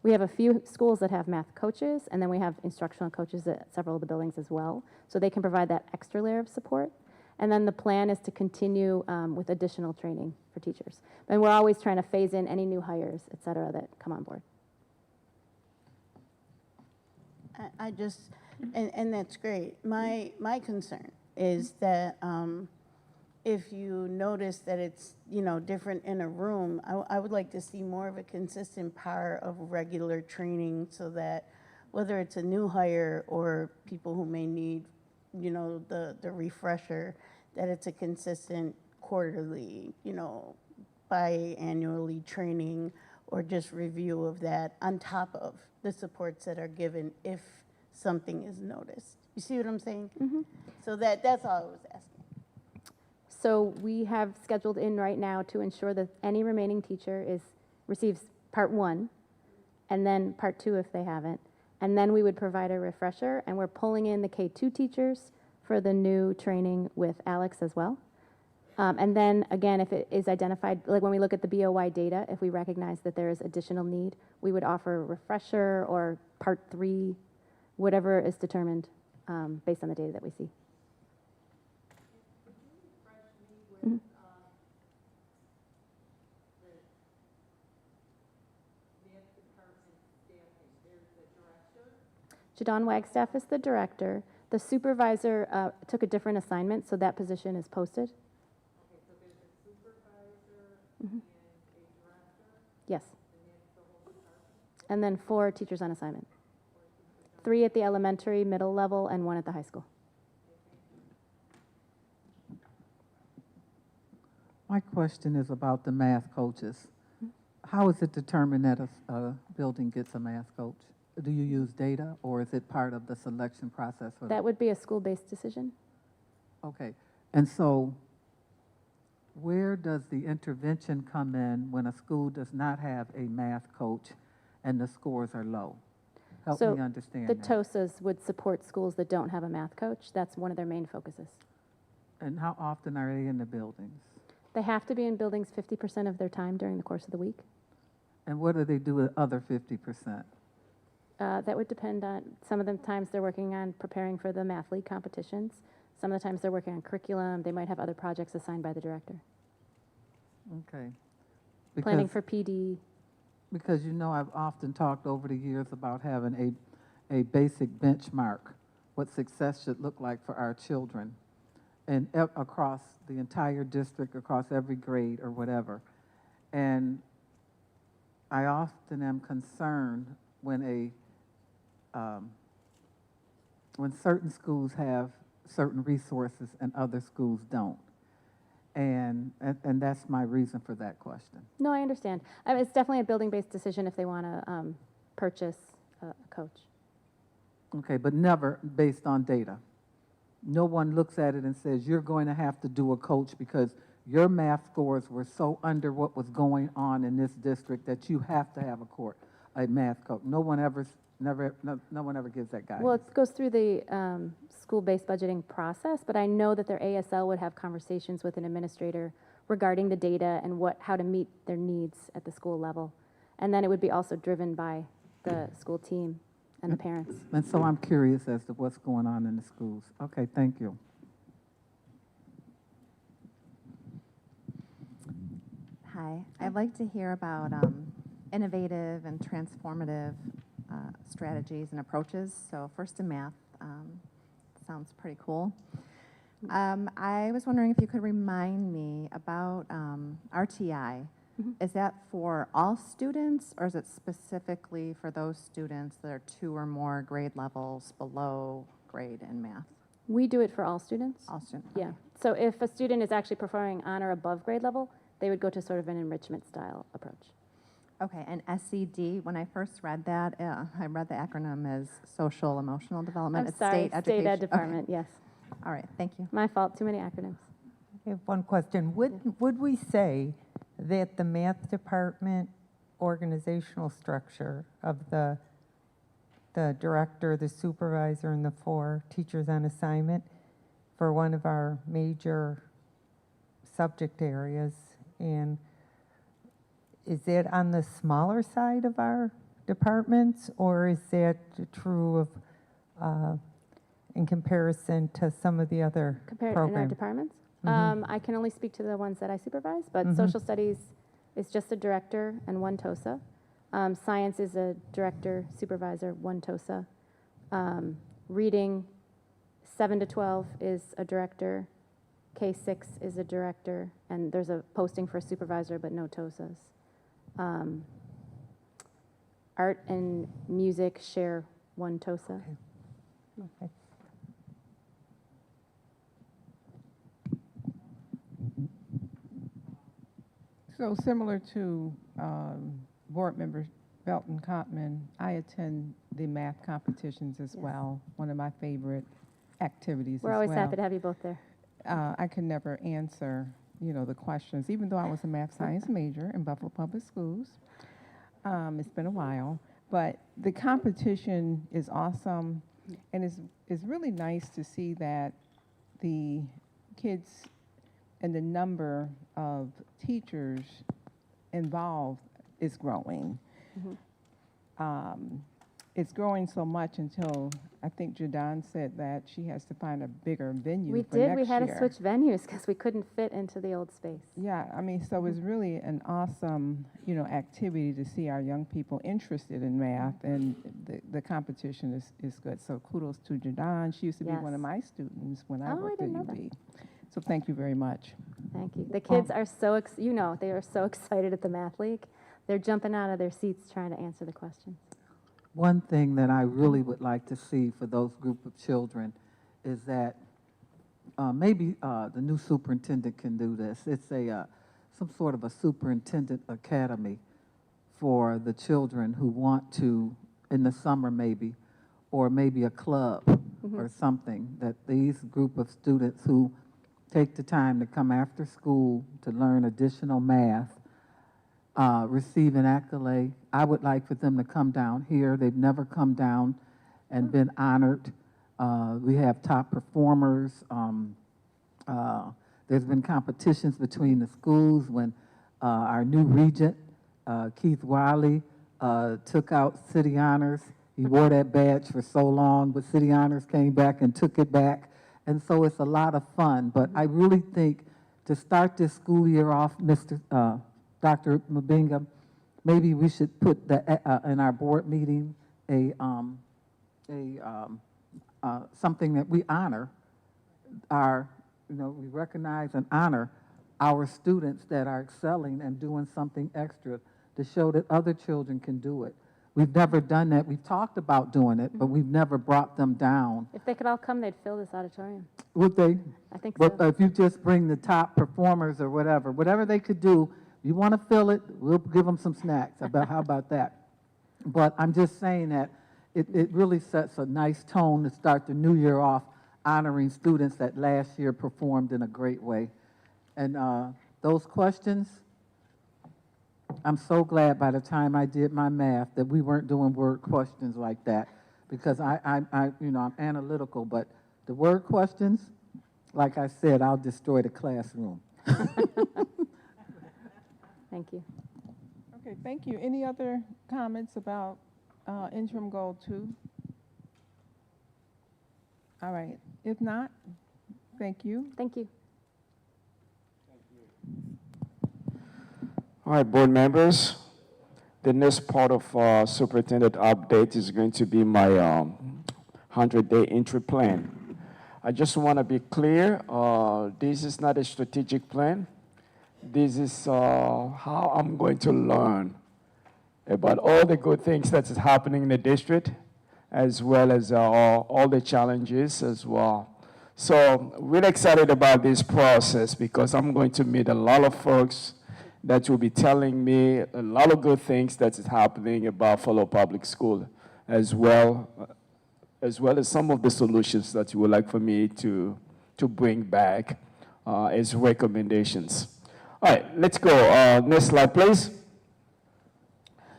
We have a few schools that have math coaches, and then we have instructional coaches at several of the buildings as well, so they can provide that extra layer of support. And then the plan is to continue with additional training for teachers. And we're always trying to phase in any new hires, et cetera, that come on board. And that's great. My concern is that if you notice that it's, different in a room, I would like to see more of a consistent power of regular training, so that whether it's a new hire or people who may need, the refresher, that it's a consistent quarterly, biannually training or just review of that on top of the supports that are given if something is noticed. You see what I'm saying? So that's all I was asking. So we have scheduled in right now to ensure that any remaining teacher receives part 1, and then part 2 if they haven't. And then we would provide a refresher, and we're pulling in the K2 teachers for the new training with ALEX as well. And then again, if it is identified, like when we look at the BOY data, if we recognize that there is additional need, we would offer a refresher or part 3, whatever is determined based on the data that we see. Mhm. Jadon Wagstaff is the director. The supervisor took a different assignment, so that position is posted. Okay, so there's a supervisor and a director? Yes. And then 4 teachers on assignment. 3 at the elementary, middle level, and 1 at the high school. My question is about the math coaches. How is it determined that a building gets a math coach? Do you use data, or is it part of the selection process? For That would be a school-based decision. Okay, and so where does the intervention come in when a school does not have a math coach and the scores are low? Help me understand the that. TOSAs would support schools that don't have a math coach. That's one of their main focuses. And how often are they in the buildings? They have to be in buildings 50% of their time during the course of the week. And what do they do with other 50%? That would depend on, some of the times they're working on preparing for the math league competitions. Some of the times they're working on curriculum. They might have other projects assigned by the director. Okay. Planning for PD. Because, you know, I've often talked over the years about having a basic benchmark, what success should look like for our children, and across the entire district, across every grade or whatever. And I often am concerned when certain schools have certain resources and other schools don't. And that's my reason for that question. No, I understand. It's definitely a building-based decision if they want to purchase a coach. Okay, but never based on data. No one looks at it and says, you're going to have to do a coach because your math scores were so under what was going on in this district that you have to have a math coach. No one ever gives that guidance. Well, it goes through the school-based budgeting process, but I know that their ASL would have conversations with an administrator regarding the data and how to meet their needs at the school level. And then it would be also driven by the school team and the parents. And so I'm curious as to what's going on in the schools. Okay, thank you. Hi, I'd like to hear about innovative and transformative strategies and approaches. So first in math, sounds pretty cool. I was wondering if you could remind me about RTI. Is that for all students, or is it specifically for those students that are 2 or more grade levels below grade in math? We do it for all students. All students? Yeah. So if a student is actually performing on or above grade level, they would go to sort of an enrichment style approach. Okay, and SED, when I first read that, I read the acronym as Social Emotional Development. I'm sorry, State Ed Department, Okay. yes. All right, thank you. My fault, too many acronyms. I have one question. Would we say that the math department organizational structure of the director, the supervisor, and the 4 teachers on assignment for one of our major subject areas, and is that on the smaller side of our departments, or is that true of in comparison to some of the other In our programs? departments? Mhm. I can only speak to the ones that I supervise, but social studies is just a director and 1 TOSA. Science is a director, supervisor, 1 TOSA. Reading, 7 to 12 is a director. K6 is a director, and there's a posting for a supervisor, but no TOSAs. Art and music share 1 TOSA. Okay. So similar to Board Member Belton Cotman, I attend the math competitions as well, one of my favorite activities We're as always well. happy to have you both there. I can never answer, the questions, even though I was a math science major in Buffalo Public Schools. It's been a while, but the competition is awesome, and it's really nice to see that the kids and the number of teachers involved is growing. It's growing so much until I think Jadon said that she has to find a bigger venue We for did. next We had year. to switch venues because we couldn't fit into the old space. Yeah, I mean, so it's really an awesome, you know, activity to see our young people interested in math, and the competition is good. So kudos to Jadon. She used to be one of Yes. my students when I Oh, I worked at didn't know that. UB. So thank you very much. Thank you. The kids are so, you know, they are so excited at the Math League. They're jumping out of their seats trying to answer the questions. One thing that I really would like to see for those group of children is that maybe the new superintendent can do this. It's some sort of a superintendent academy for the children who want to, in the summer maybe, or maybe a club or something, that these group of students who take the time to come after school to learn additional math receive an accolade. I would like for them to come down here. They've never come down and been honored. We have top performers. There's been competitions between the schools when our new regent, Keith Wiley, took out City Honors. He wore that badge for so long, but City Honors came back and took it back. And so it's a lot of fun. But I really think to start this school year off, Dr. Mbenga, maybe we should put in our board meeting something that we honor we recognize and honor our students that are excelling and doing something extra to show that other children can do it. We've never done that. We've talked about doing it, but we've never brought them down. If they could all come, they'd fill this auditorium. Would they? I think But so. if you just bring the top performers or whatever they could do, you want to fill it, we'll give them some snacks. How about that? But I'm just saying that it really sets a nice tone to start the new year off honoring students that last year performed in a great way. And those questions, I'm so glad by the time I did my math that we weren't doing word questions like that, because I'm analytical, but the word questions, like I said, I'll destroy the classroom. Thank you. Okay, thank you. Any other comments about interim goal 2? All right. If not, thank you. Thank you. All right, board members, the next part of superintendent update is going to be my 100-day entry plan. I just want to be clear, this is not a strategic plan. This is how I'm going to learn about all the good things that's happening in the district, as well as all the challenges as well. So really excited about this process because I'm going to meet a lot of folks that will be telling me a lot of good things that's happening at Buffalo Public School, as well as some of the solutions that you would like for me to bring back as recommendations. All right, let's go. Next slide, please.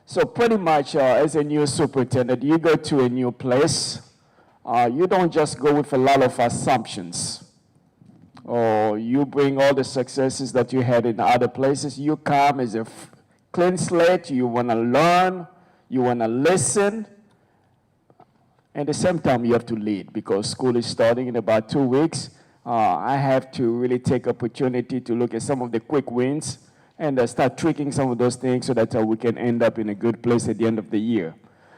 So pretty much as a new superintendent, you go to a new place. You don't just go with a lot of assumptions, or you bring all the successes that you had in other places. You come as a clean slate. You want to learn. You want to listen. And at the same time, you have to lead because school is starting in about 2 weeks. I have to really take opportunity to look at some of the quick wins and start tweaking some of those things so that we can end up in a good place at the end of the year.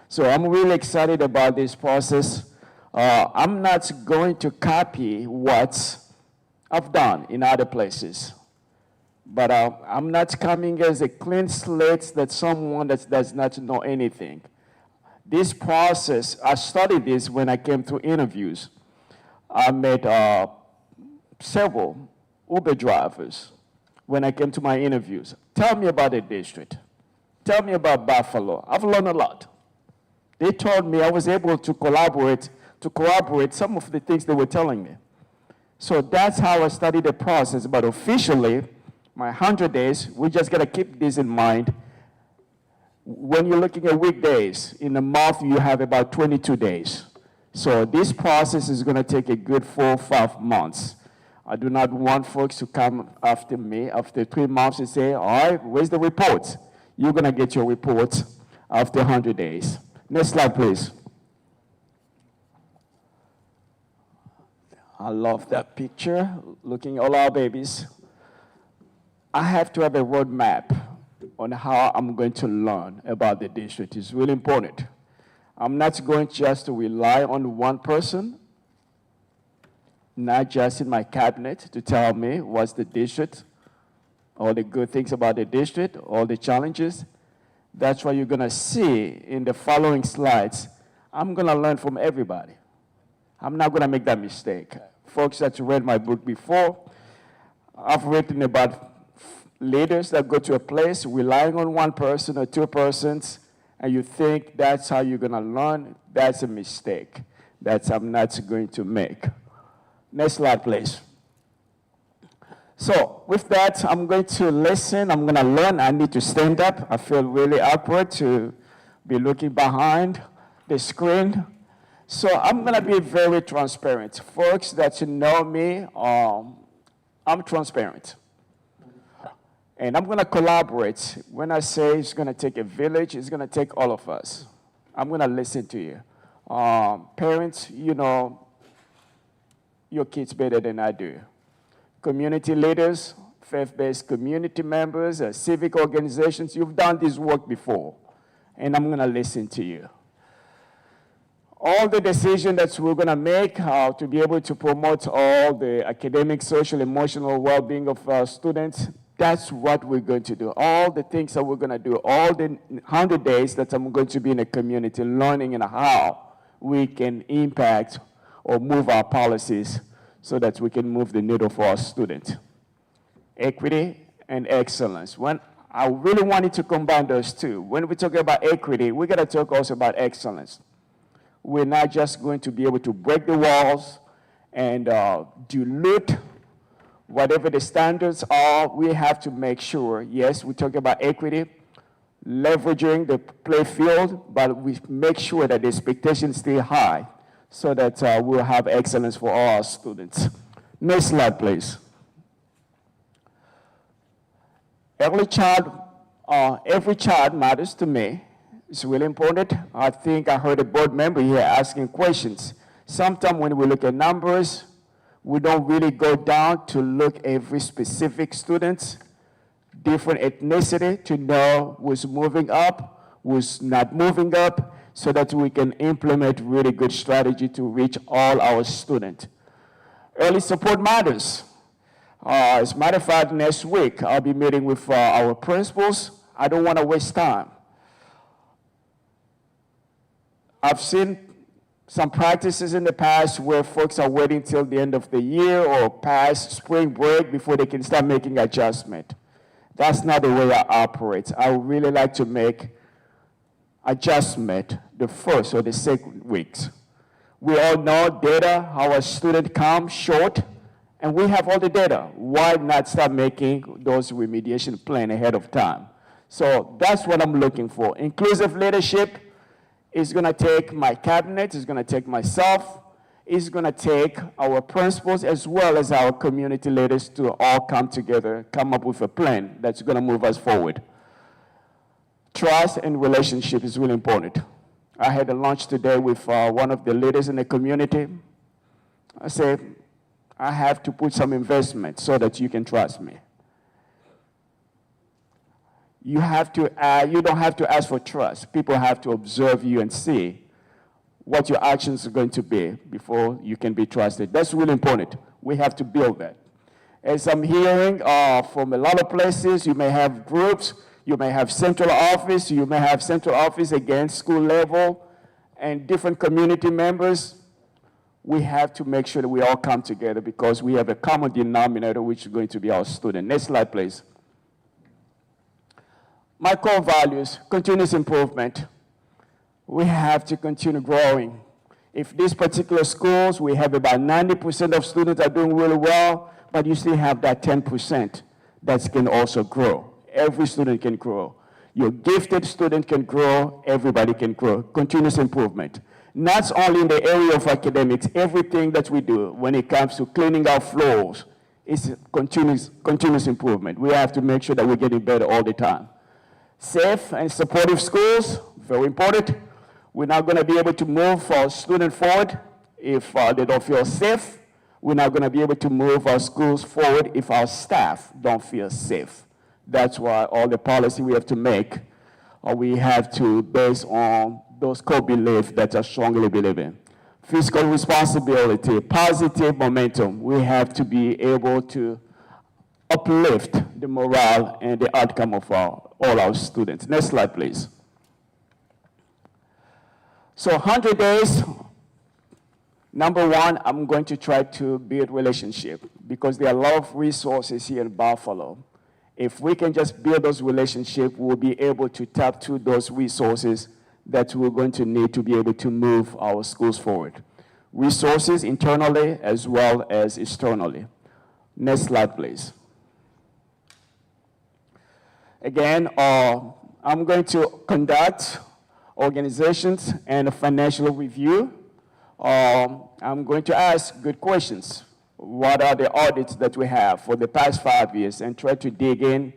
So I'm really excited about this process. I'm not going to copy what I've done in other places, but I'm not coming as a clean slate that's someone that does not know anything. This process, I studied this when I came to interviews. I met several Uber drivers when I came to my interviews. Tell me about the district. Tell me about Buffalo. I've learned a lot. They told me I was able to corroborate some of the things they were telling me. So that's how I studied the process. But officially, my 100 days, we just got to keep this in mind. When you're looking at weekdays, in a month you have about 22 days. So this process is going to take a good 4 or 5 months. I do not want folks to come after me after 3 months and say, all right, where's the report? You're going to get your report after 100 days. Next slide, please. I love that picture, looking at all our babies. I have to have a roadmap on how I'm going to learn about the district. It's really important. I'm not going just to rely on one person, not just in my cabinet to tell me what's the district, all the good things about the district, all the challenges. That's what you're going to see in the following slides. I'm going to learn from everybody. I'm not going to make that mistake. Folks that read my book before, I've written about leaders that go to a place relying on one person or two persons, and you think that's how you're going to learn. That's a mistake that I'm not going to make. Next slide, please. So with that, I'm going to listen. I'm going to learn. I need to stand up. I feel really awkward to be looking behind the screen. So I'm going to be very transparent. Folks that know me, I'm transparent. And I'm going to collaborate. When I say it's going to take a village, it's going to take all of us. I'm going to listen to you. Parents, you know your kids better than I do. Community leaders, faith-based community members, civic organizations, you've done this work before, and I'm going to listen to you. All the decisions that we're going to make to be able to promote all the academic, social, emotional well-being of our students, that's what we're going to do. All the things that we're going to do, all the 100 days that I'm going to be in a community learning and how we can impact or move our policies so that we can move the needle for our students. Equity and excellence. When I really wanted to combine those two. When we talk about equity, we got to talk also about excellence. We're not just going to be able to break the walls and dilute whatever the standards are. We have to make sure, yes, we talk about equity, leveraging the play field, but we make sure that the expectations stay high so that we'll have excellence for all our students. Next slide, please. Every child matters to me. It's really important. I think I heard a board member here asking questions. Sometimes when we look at numbers, we don't really go down to look at every specific student, different ethnicity, to know who's moving up, who's not moving up, so that we can implement really good strategy to reach all our students. Early support matters. As a matter of fact, next week, I'll be meeting with our principals. I don't want to waste time. I've seen some practices in the past where folks are waiting till the end of the year or past spring break before they can start making adjustment. That's not the way I operate. I would really like to make adjustment the first or the second weeks. We all know data, how a student comes short, and we have all the data. Why not start making those remediation plans ahead of time? So that's what I'm looking for. Inclusive leadership is going to take my cabinet, it's going to take myself, it's going to take our principals as well as our community leaders to all come together, come up with a plan that's going to move us forward. Trust and relationship is really important. I had a lunch today with one of the leaders in the community. I said, I have to put some investment so that you can trust me. You don't have to ask for trust. People have to observe you and see what your actions are going to be before you can be trusted. That's really important. We have to build that. As I'm hearing from a lot of places, you may have groups, you may have central office, you may have central office against school level, and different community members. We have to make sure that we all come together because we have a common denominator, which is going to be our student. Next slide, please. My core values, continuous improvement. We have to continue growing. If these particular schools, we have about 90% of students are doing really well, but you still have that 10% that can also grow. Every student can grow. Your gifted student can grow, everybody can grow. Continuous improvement. Not only in the area of academics, everything that we do when it comes to cleaning our floors, It's continuous improvement. We have to make sure that we're getting better all the time. Safe and supportive schools, very important. We're not going to be able to move our students forward if they don't feel safe. We're not going to be able to move our schools forward if our staff don't feel safe. That's why all the policy we have to make, we have to base on those core beliefs that I strongly believe in. Fiscal responsibility, positive momentum. We have to be able to uplift the morale and the outcome of all our students. Next slide, please. So 100 days, number one, I'm going to try to build relationship because there are a lot of resources here in Buffalo. If we can just build those relationships, we'll be able to tap to those resources that we're going to need to be able to move our schools forward. Resources internally as well as externally. Next slide, please. Again, I'm going to conduct organizations and a financial review. I'm going to ask good questions. What are the audits that we have for the past 5 years and try to dig in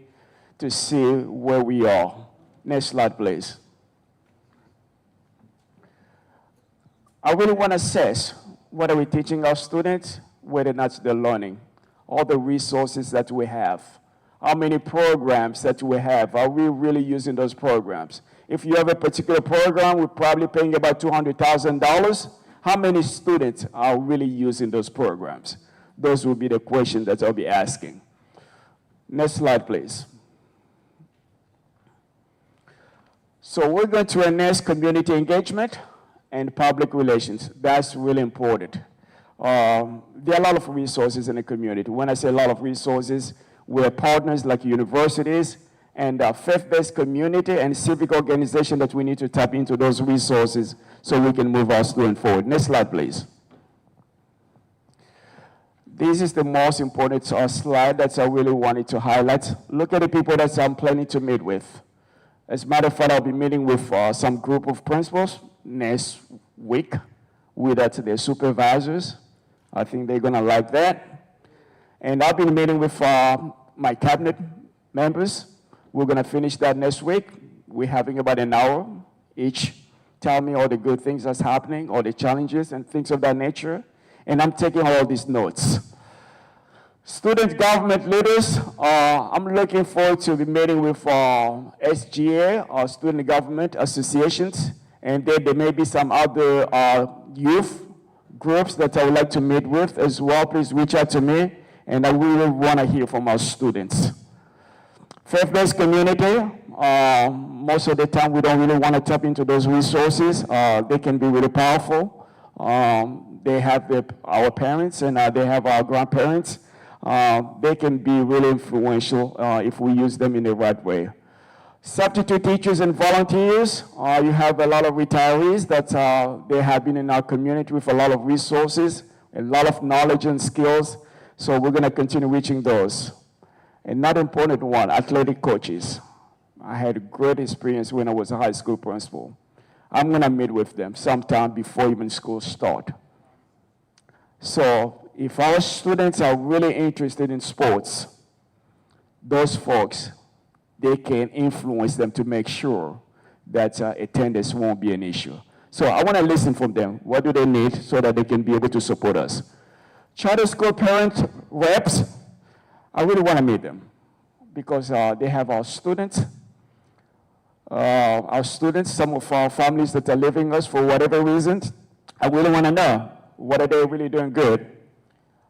to see where we are. Next slide, please. I really want to assess what are we teaching our students, whether or not they're learning, all the resources that we have, how many programs that we have, are we really using those programs? If you have a particular program, we're probably paying about $200,000. How many students are really using those programs? Those will be the questions that I'll be asking. Next slide, please. So we're going to enhance community engagement and public relations. That's really important. There are a lot of resources in the community. When I say a lot of resources, we're partners like universities and faith-based community and civic organization that we need to tap into those resources so we can move our students forward. Next slide, please. This is the most important slide that I really wanted to highlight. Look at the people that I'm planning to meet with. As a matter of fact, I'll be meeting with some group of principals next week with their supervisors. I think they're going to like that. And I'll be meeting with my cabinet members. We're going to finish that next week. We're having about an hour each. Tell me all the good things that's happening, all the challenges and things of that nature. And I'm taking all these notes. Student government leaders, I'm looking forward to be meeting with SGA, or Student Government Associations, and then there may be some other youth groups that I would like to meet with as well. Please reach out to me, and I really want to hear from our students. Faith-based community, most of the time we don't really want to tap into those resources. They can be really powerful. They have our parents and they have our grandparents. They can be really influential if we use them in the right way. Substitute teachers and volunteers, you have a lot of retirees that they have been in our community with a lot of resources, a lot of knowledge and skills, so we're going to continue reaching those. Another important one, athletic coaches. I had a great experience when I was a high school principal. I'm going to meet with them sometime before even school start. So if our students are really interested in sports, those folks, they can influence them to make sure that attendance won't be an issue. So I want to listen from them. What do they need so that they can be able to support us? Charter school parent reps, I really want to meet them because they have our students, some of our families that are leaving us for whatever reasons. I really want to know, what are they really doing good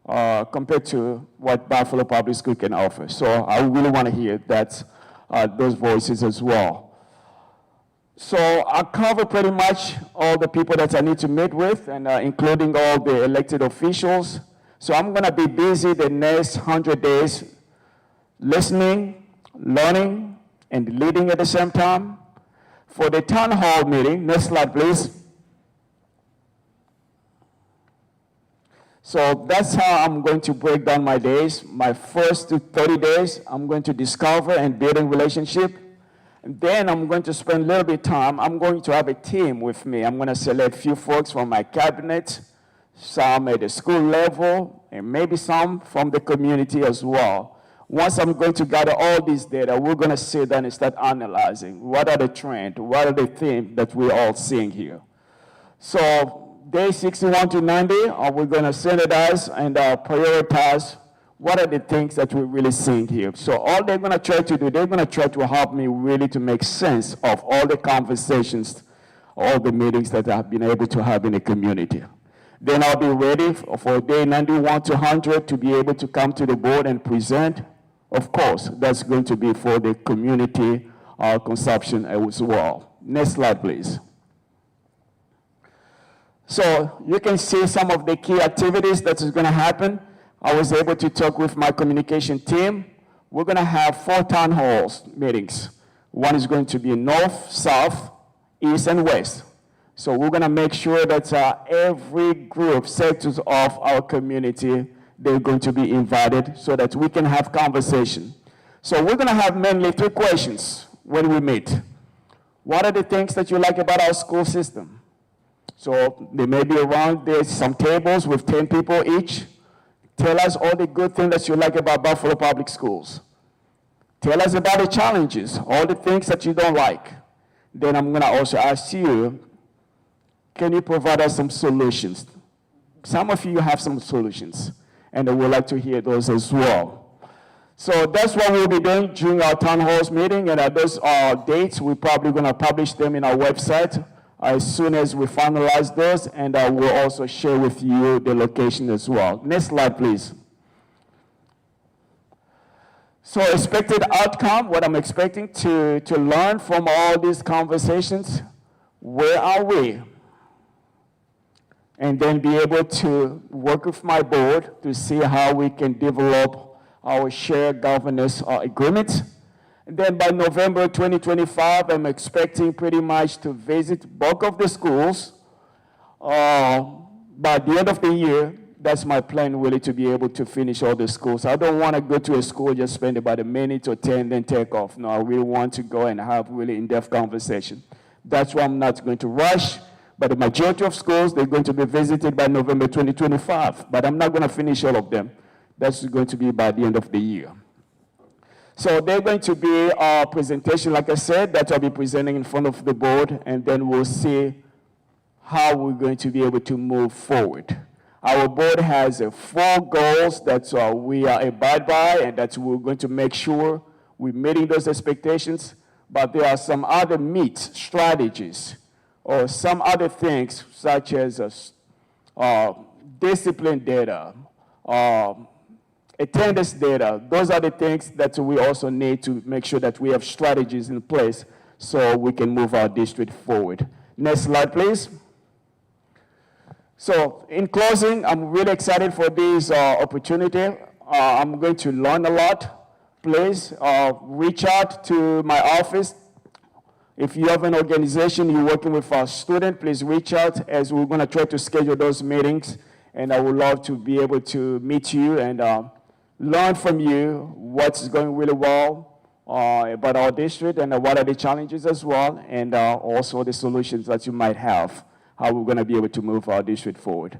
compared to what Buffalo Public School can offer. So I really want to hear that, those voices as well. So I cover pretty much all the people that I need to meet with, and including all the elected officials. So I'm going to be busy the next 100 days listening, learning, and leading at the same time. For the town hall meeting, next slide, please. So that's how I'm going to break down my days. My first 30 days, I'm going to discover and building relationship. And then I'm going to spend a little bit of time. I'm going to have a team with me. I'm going to select a few folks from my cabinet, some at the school level, and maybe some from the community as well. Once I'm going to gather all this data, we're going to sit down and start analyzing what are the trends, what are the themes that we're all seeing here. So day 61 to 90, we're going to standardize and prioritize what are the things that we're really seeing here. So all they're going to try to do, they're going to try to help me really to make sense of all the conversations, all the meetings that I've been able to have in the community. Then I'll be ready for day 91 to 100 to be able to come to the board and present. Of course, that's going to be for the community consumption as well. Next slide, please. So you can see some of the key activities that is going to happen. I was able to talk with my communication team. We're going to have 4 town halls meetings. One is going to be north, south, east, and west. So we're going to make sure that every group, sectors of our community, they're going to be invited so that we can have conversation. So we're going to have mainly 3 questions when we meet. What are the things that you like about our school system? So there may be around there some tables with 10 people each. Tell us all the good things that you like about Buffalo Public Schools. Tell us about the challenges, all the things that you don't like. Then I'm going to also ask you, can you provide us some solutions? Some of you have some solutions, and I would like to hear those as well. So that's what we'll be doing during our town halls meeting, and at those dates, we're probably going to publish them in our website as soon as we finalize those, and I will also share with you the location as well. Next slide, please. So expected outcome, what I'm expecting to learn from all these conversations, where are we? And then be able to work with my board to see how we can develop our shared governance agreement. And then by November 2025, I'm expecting pretty much to visit bulk of the schools. By the end of the year, that's my plan really to be able to finish all the schools. I don't want to go to a school, just spend about a minute or 10, then take off. No, I really want to go and have really in-depth conversation. That's why I'm not going to rush. But the majority of schools, they're going to be visited by November 2025. But I'm not going to finish all of them. That's going to be by the end of the year. So there's going to be a presentation, like I said, that I'll be presenting in front of the board, and then we'll see how we're going to be able to move forward. Our board has 4 goals that we are abide by, and that we're going to make sure we're meeting those expectations, but there are some other strategies, or some other things, such as discipline data, attendance data. Those are the things that we also need to make sure that we have strategies in place so we can move our district forward. Next slide, please. So in closing, I'm really excited for this opportunity. I'm going to learn a lot. Please reach out to my office. If you have an organization you're working with a student, please reach out, as we're going to try to schedule those meetings. And I would love to be able to meet you and learn from you what's going really well about our district, and what are the challenges as well, and also the solutions that you might have, how we're going to be able to move our district forward.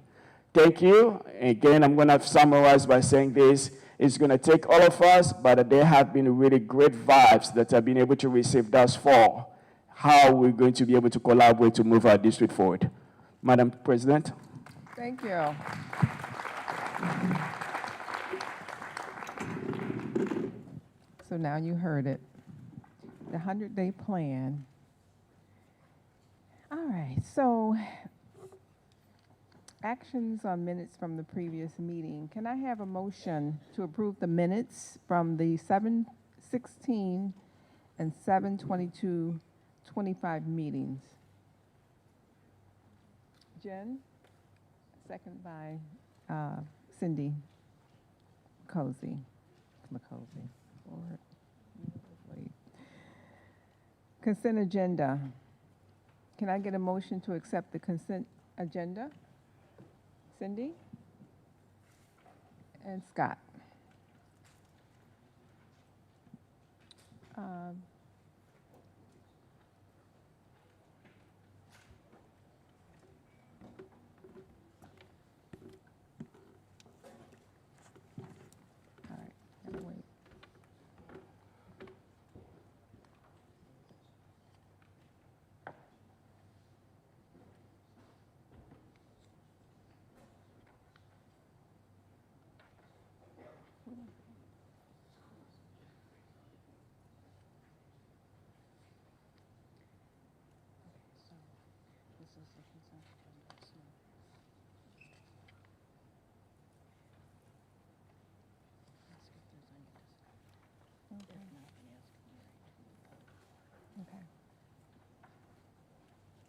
Thank you. Again, I'm going to summarize by saying this. It's going to take all of us, but there have been really great vibes that I've been able to receive thus far, how we're going to be able to collaborate to move our district forward. Madam President. Thank you. So now you heard it, the 100-day plan. All right, so actions on minutes from the previous meeting. Can I have a motion to approve the minutes from the 7/16 and 7/22/25 meetings? Jen, second by Cindy McCosey. Consent agenda. Can I get a motion to accept the consent agenda? Cindy? And Scott.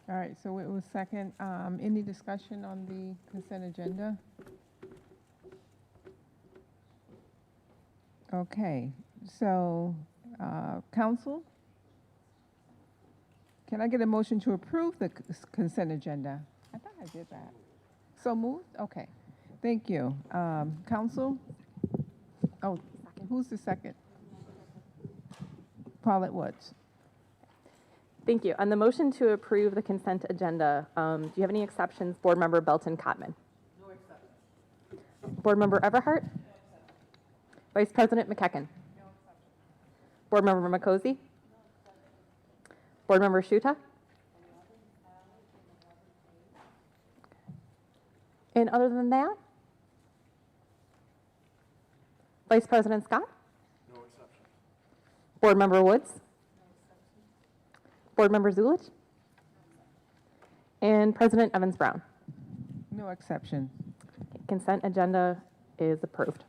All right, so it was second. Any discussion on the consent agenda? Okay, so, council? Can I get a motion to approve the consent agenda? I thought I did that. So moved? Okay, thank you. Council? Oh, who's the second? Paulette Woods. Thank you. On the motion to approve the consent agenda, do you have any exceptions? Board Member Belton Cotman. No exceptions. Board Member Everhart. Vice President McEachen. No exceptions. Board Member Makosi. Board Member Shuta. And other than that, Vice President Scott. No exceptions. Board Member Woods. Board Member Zulich? And President Evans-Brown? No exception. Consent agenda is approved.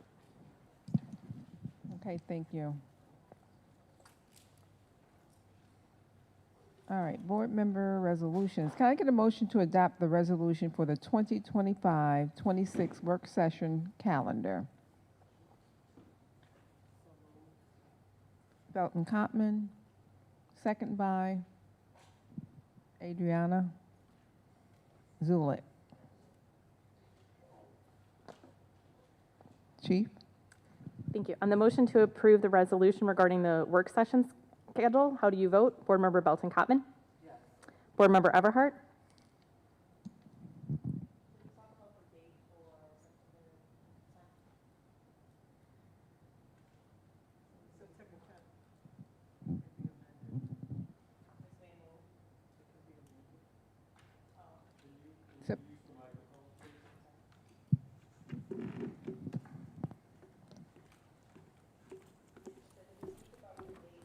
Okay, thank you. All right, board member resolutions. Can I get a motion to adopt the resolution for the 2025-26 work session calendar? Belton Cotman, second by Adriana Zulik. Chief? Thank you. On the motion to approve the resolution regarding the work session schedule, how do you vote? Board Member Belton Cotman? Yes. Board Member Everhart?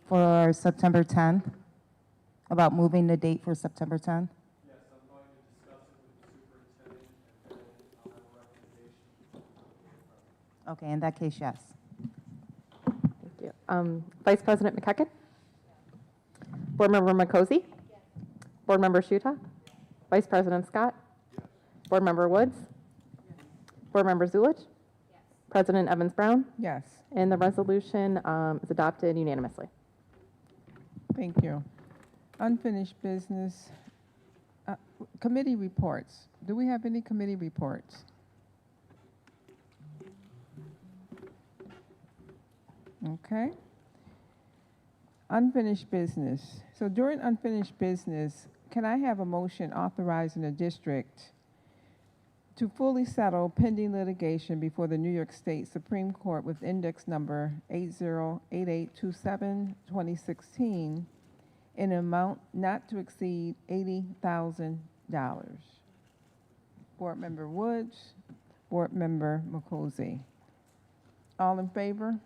For September 10th, about moving the date for September 10th? Yes, I'm going to discuss it with the superintendent, and then I'll have a recommendation. Okay, in that case, yes. Thank you. Vice President McEachen? Board Member Makosi? Yes. Board Member Shuta? Yes. Vice President Scott? Yes. Board Member Woods? Yes. Board Member Zulich? Yes. President Evans-Brown? Yes. And the resolution is adopted unanimously. Thank you. Unfinished business. Committee reports. Do we have any committee reports? Okay. Unfinished business. So during unfinished business, can I have a motion authorizing the district to fully settle pending litigation before the New York State Supreme Court with index number 808827-2016 in an amount not to exceed $80,000. Board Member Woods, Board Member Makosi. All in favor?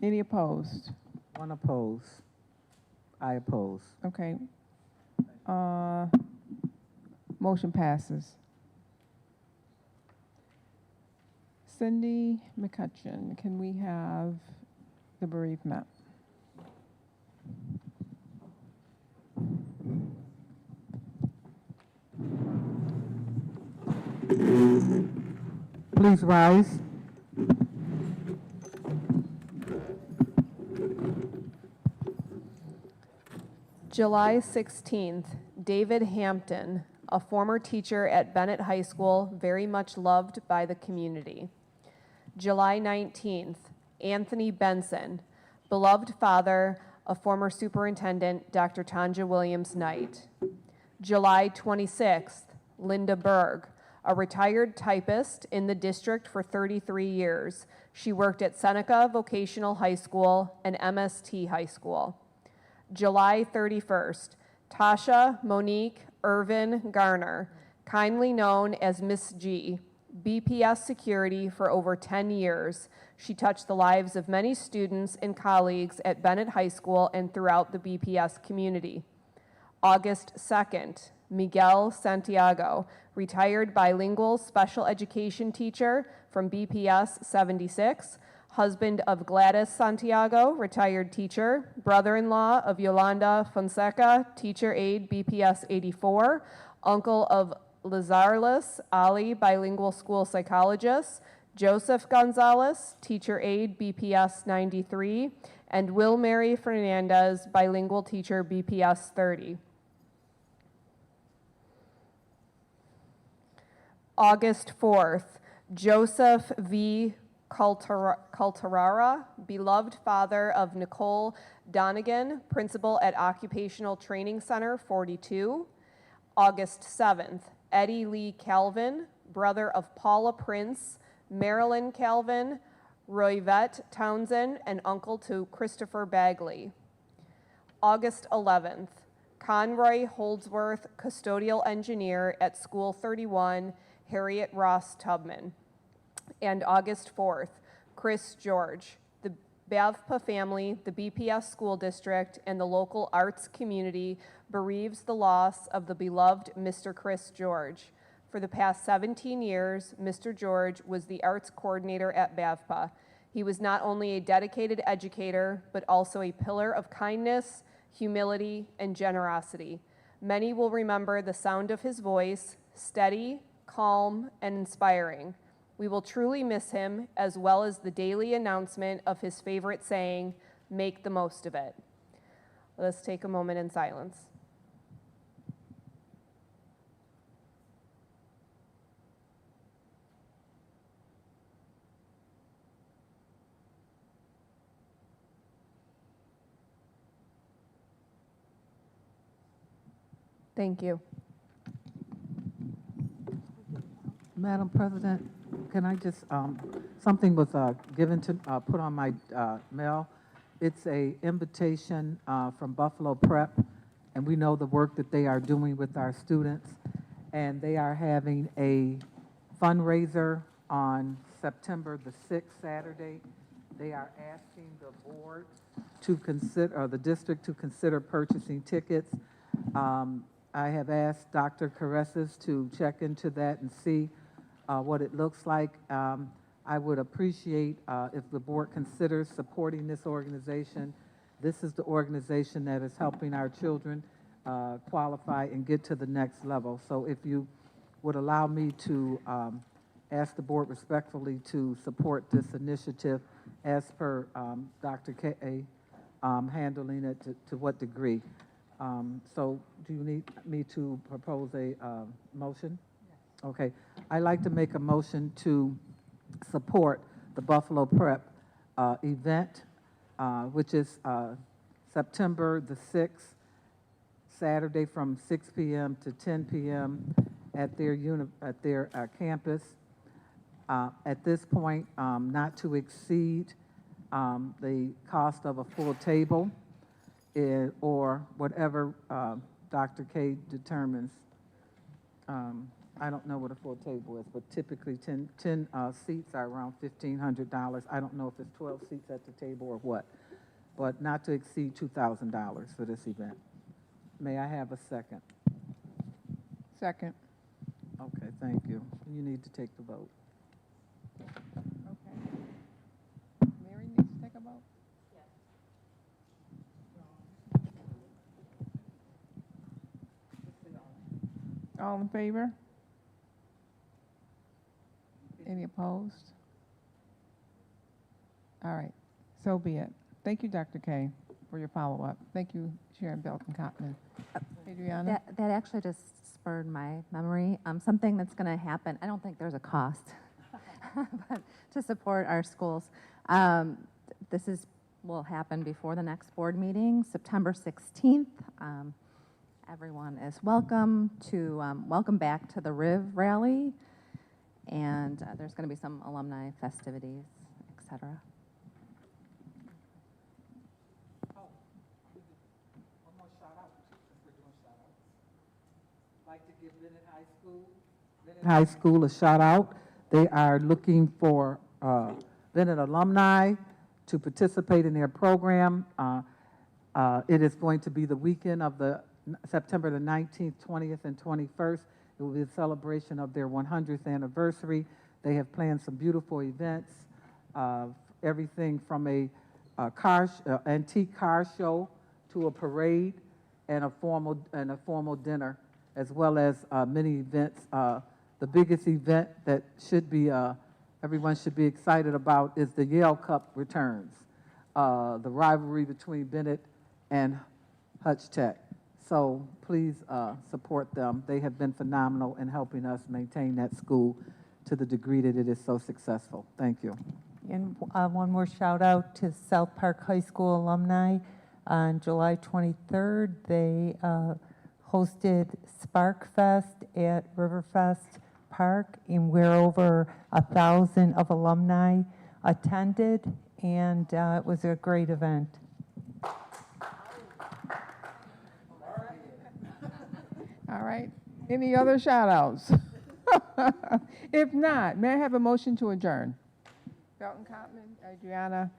Any opposed? One oppose. I oppose. Okay. Motion passes. Cindy McCutcheon, can we have the bereavement? Please rise. July 16th, David Hampton, a former teacher at Bennett High School, very much loved by the community. July 19th, Anthony Benson, beloved father of former Superintendent Dr. Tanja Williams Knight. July 26th, Linda Berg, a retired typist in the district for 33 years. She worked at Seneca Vocational High School and MST High School. July 31st, Tasha Monique Irvin Garner, kindly known as Miss G, BPS security for over 10 years. She touched the lives of many students and colleagues at Bennett High School and throughout the BPS community. August 2nd, Miguel Santiago, retired bilingual special education teacher from BPS 76, husband of Gladys Santiago, retired teacher, brother-in-law of Yolanda Fonseca, teacher aide, BPS 84, uncle of Lazarlis Ali, bilingual school psychologist, Joseph Gonzalez, teacher aide, BPS 93, and Will Mary Fernandez, bilingual teacher, BPS 30. August 4th, Joseph V. Caltarara, beloved father of Nicole Donegan, principal at Occupational Training Center 42. August 7th, Eddie Lee Calvin, brother of Paula Prince, Marilyn Calvin, Royvette Townsend, and uncle to Christopher Bagley. August 11th, Conroy Holdsworth, custodial engineer at School 31, Harriet Ross Tubman. And August 4th, Chris George, the Bavpa family, the BPS school district, and the local arts community bereaves the loss of the beloved Mr. Chris George. For the past 17 years, Mr. George was the arts coordinator at Bavpa. He was not only a dedicated educator, but also a pillar of kindness, humility, and generosity. Many will remember the sound of his voice, steady, calm, and inspiring. We will truly miss him, as well as the daily announcement of his favorite saying, "Make the most of it." Let us take a moment in silence. Thank you. Madam President, can I just, something was given to, put on my mail. It's a invitation from Buffalo Prep, and we know the work that they are doing with our students. And they are having a fundraiser on September the 6th, Saturday. They are asking the board to consider, or the district to consider purchasing tickets. I have asked Dr. Caresses to check into that and see what it looks like. I would appreciate if the board considers supporting this organization. This is the organization that is helping our children qualify and get to the next level. So if you would allow me to ask the board respectfully to support this initiative as per Dr. K. Handling it to what degree. So do you need me to propose a motion? Okay. I'd like to make a motion to support the Buffalo Prep event, which is September the 6th, Saturday from 6 p.m. to 10 p.m. at their campus. At this point, not to exceed the cost of a full table or whatever Dr. K determines. I don't know what a full table is, but typically 10 seats are around $1,500. I don't know if it's 12 seats at the table or what, but not to exceed $2,000 for this event. May I have a second? Second. Okay, thank you. You need to take the vote. Okay. Mary needs to take a vote? All in favor? Any opposed? All right, so be it. Thank you, Dr. K, for your follow-up. Thank you, Sharon Belton-Cotman. Adriana? That actually just spurred my memory. Something that's going to happen, I don't think there's a cost, but to support our schools. Will happen before the next board meeting, September 16th. Everyone is welcome back to the RIV rally, and there's going to be some alumni festivities, etc. One more shout out, since we're doing shout outs. I'd like to give Bennett High School a shout out. They are looking for Bennett alumni to participate in their program. It is going to be the weekend of the September the 19th, 20th, and 21st. It will be a celebration of their 100th anniversary. They have planned some beautiful events everything from a antique car show to a parade and a formal dinner, as well as many events. The biggest event that should be everyone should be excited about is the Yale Cup returns, the rivalry between Bennett and Hutch Tech. So please support them. They have been phenomenal in helping us maintain that school to the degree that it is so successful. Thank you. And one more shout out to South Park High School alumni. On July 23rd, they hosted Spark Fest at Riverfest Park, and where over 1,000 of alumni attended, and it was a great event. All right. Any other shout outs? If not, may I have a motion to adjourn? Felton Cotman, Adriana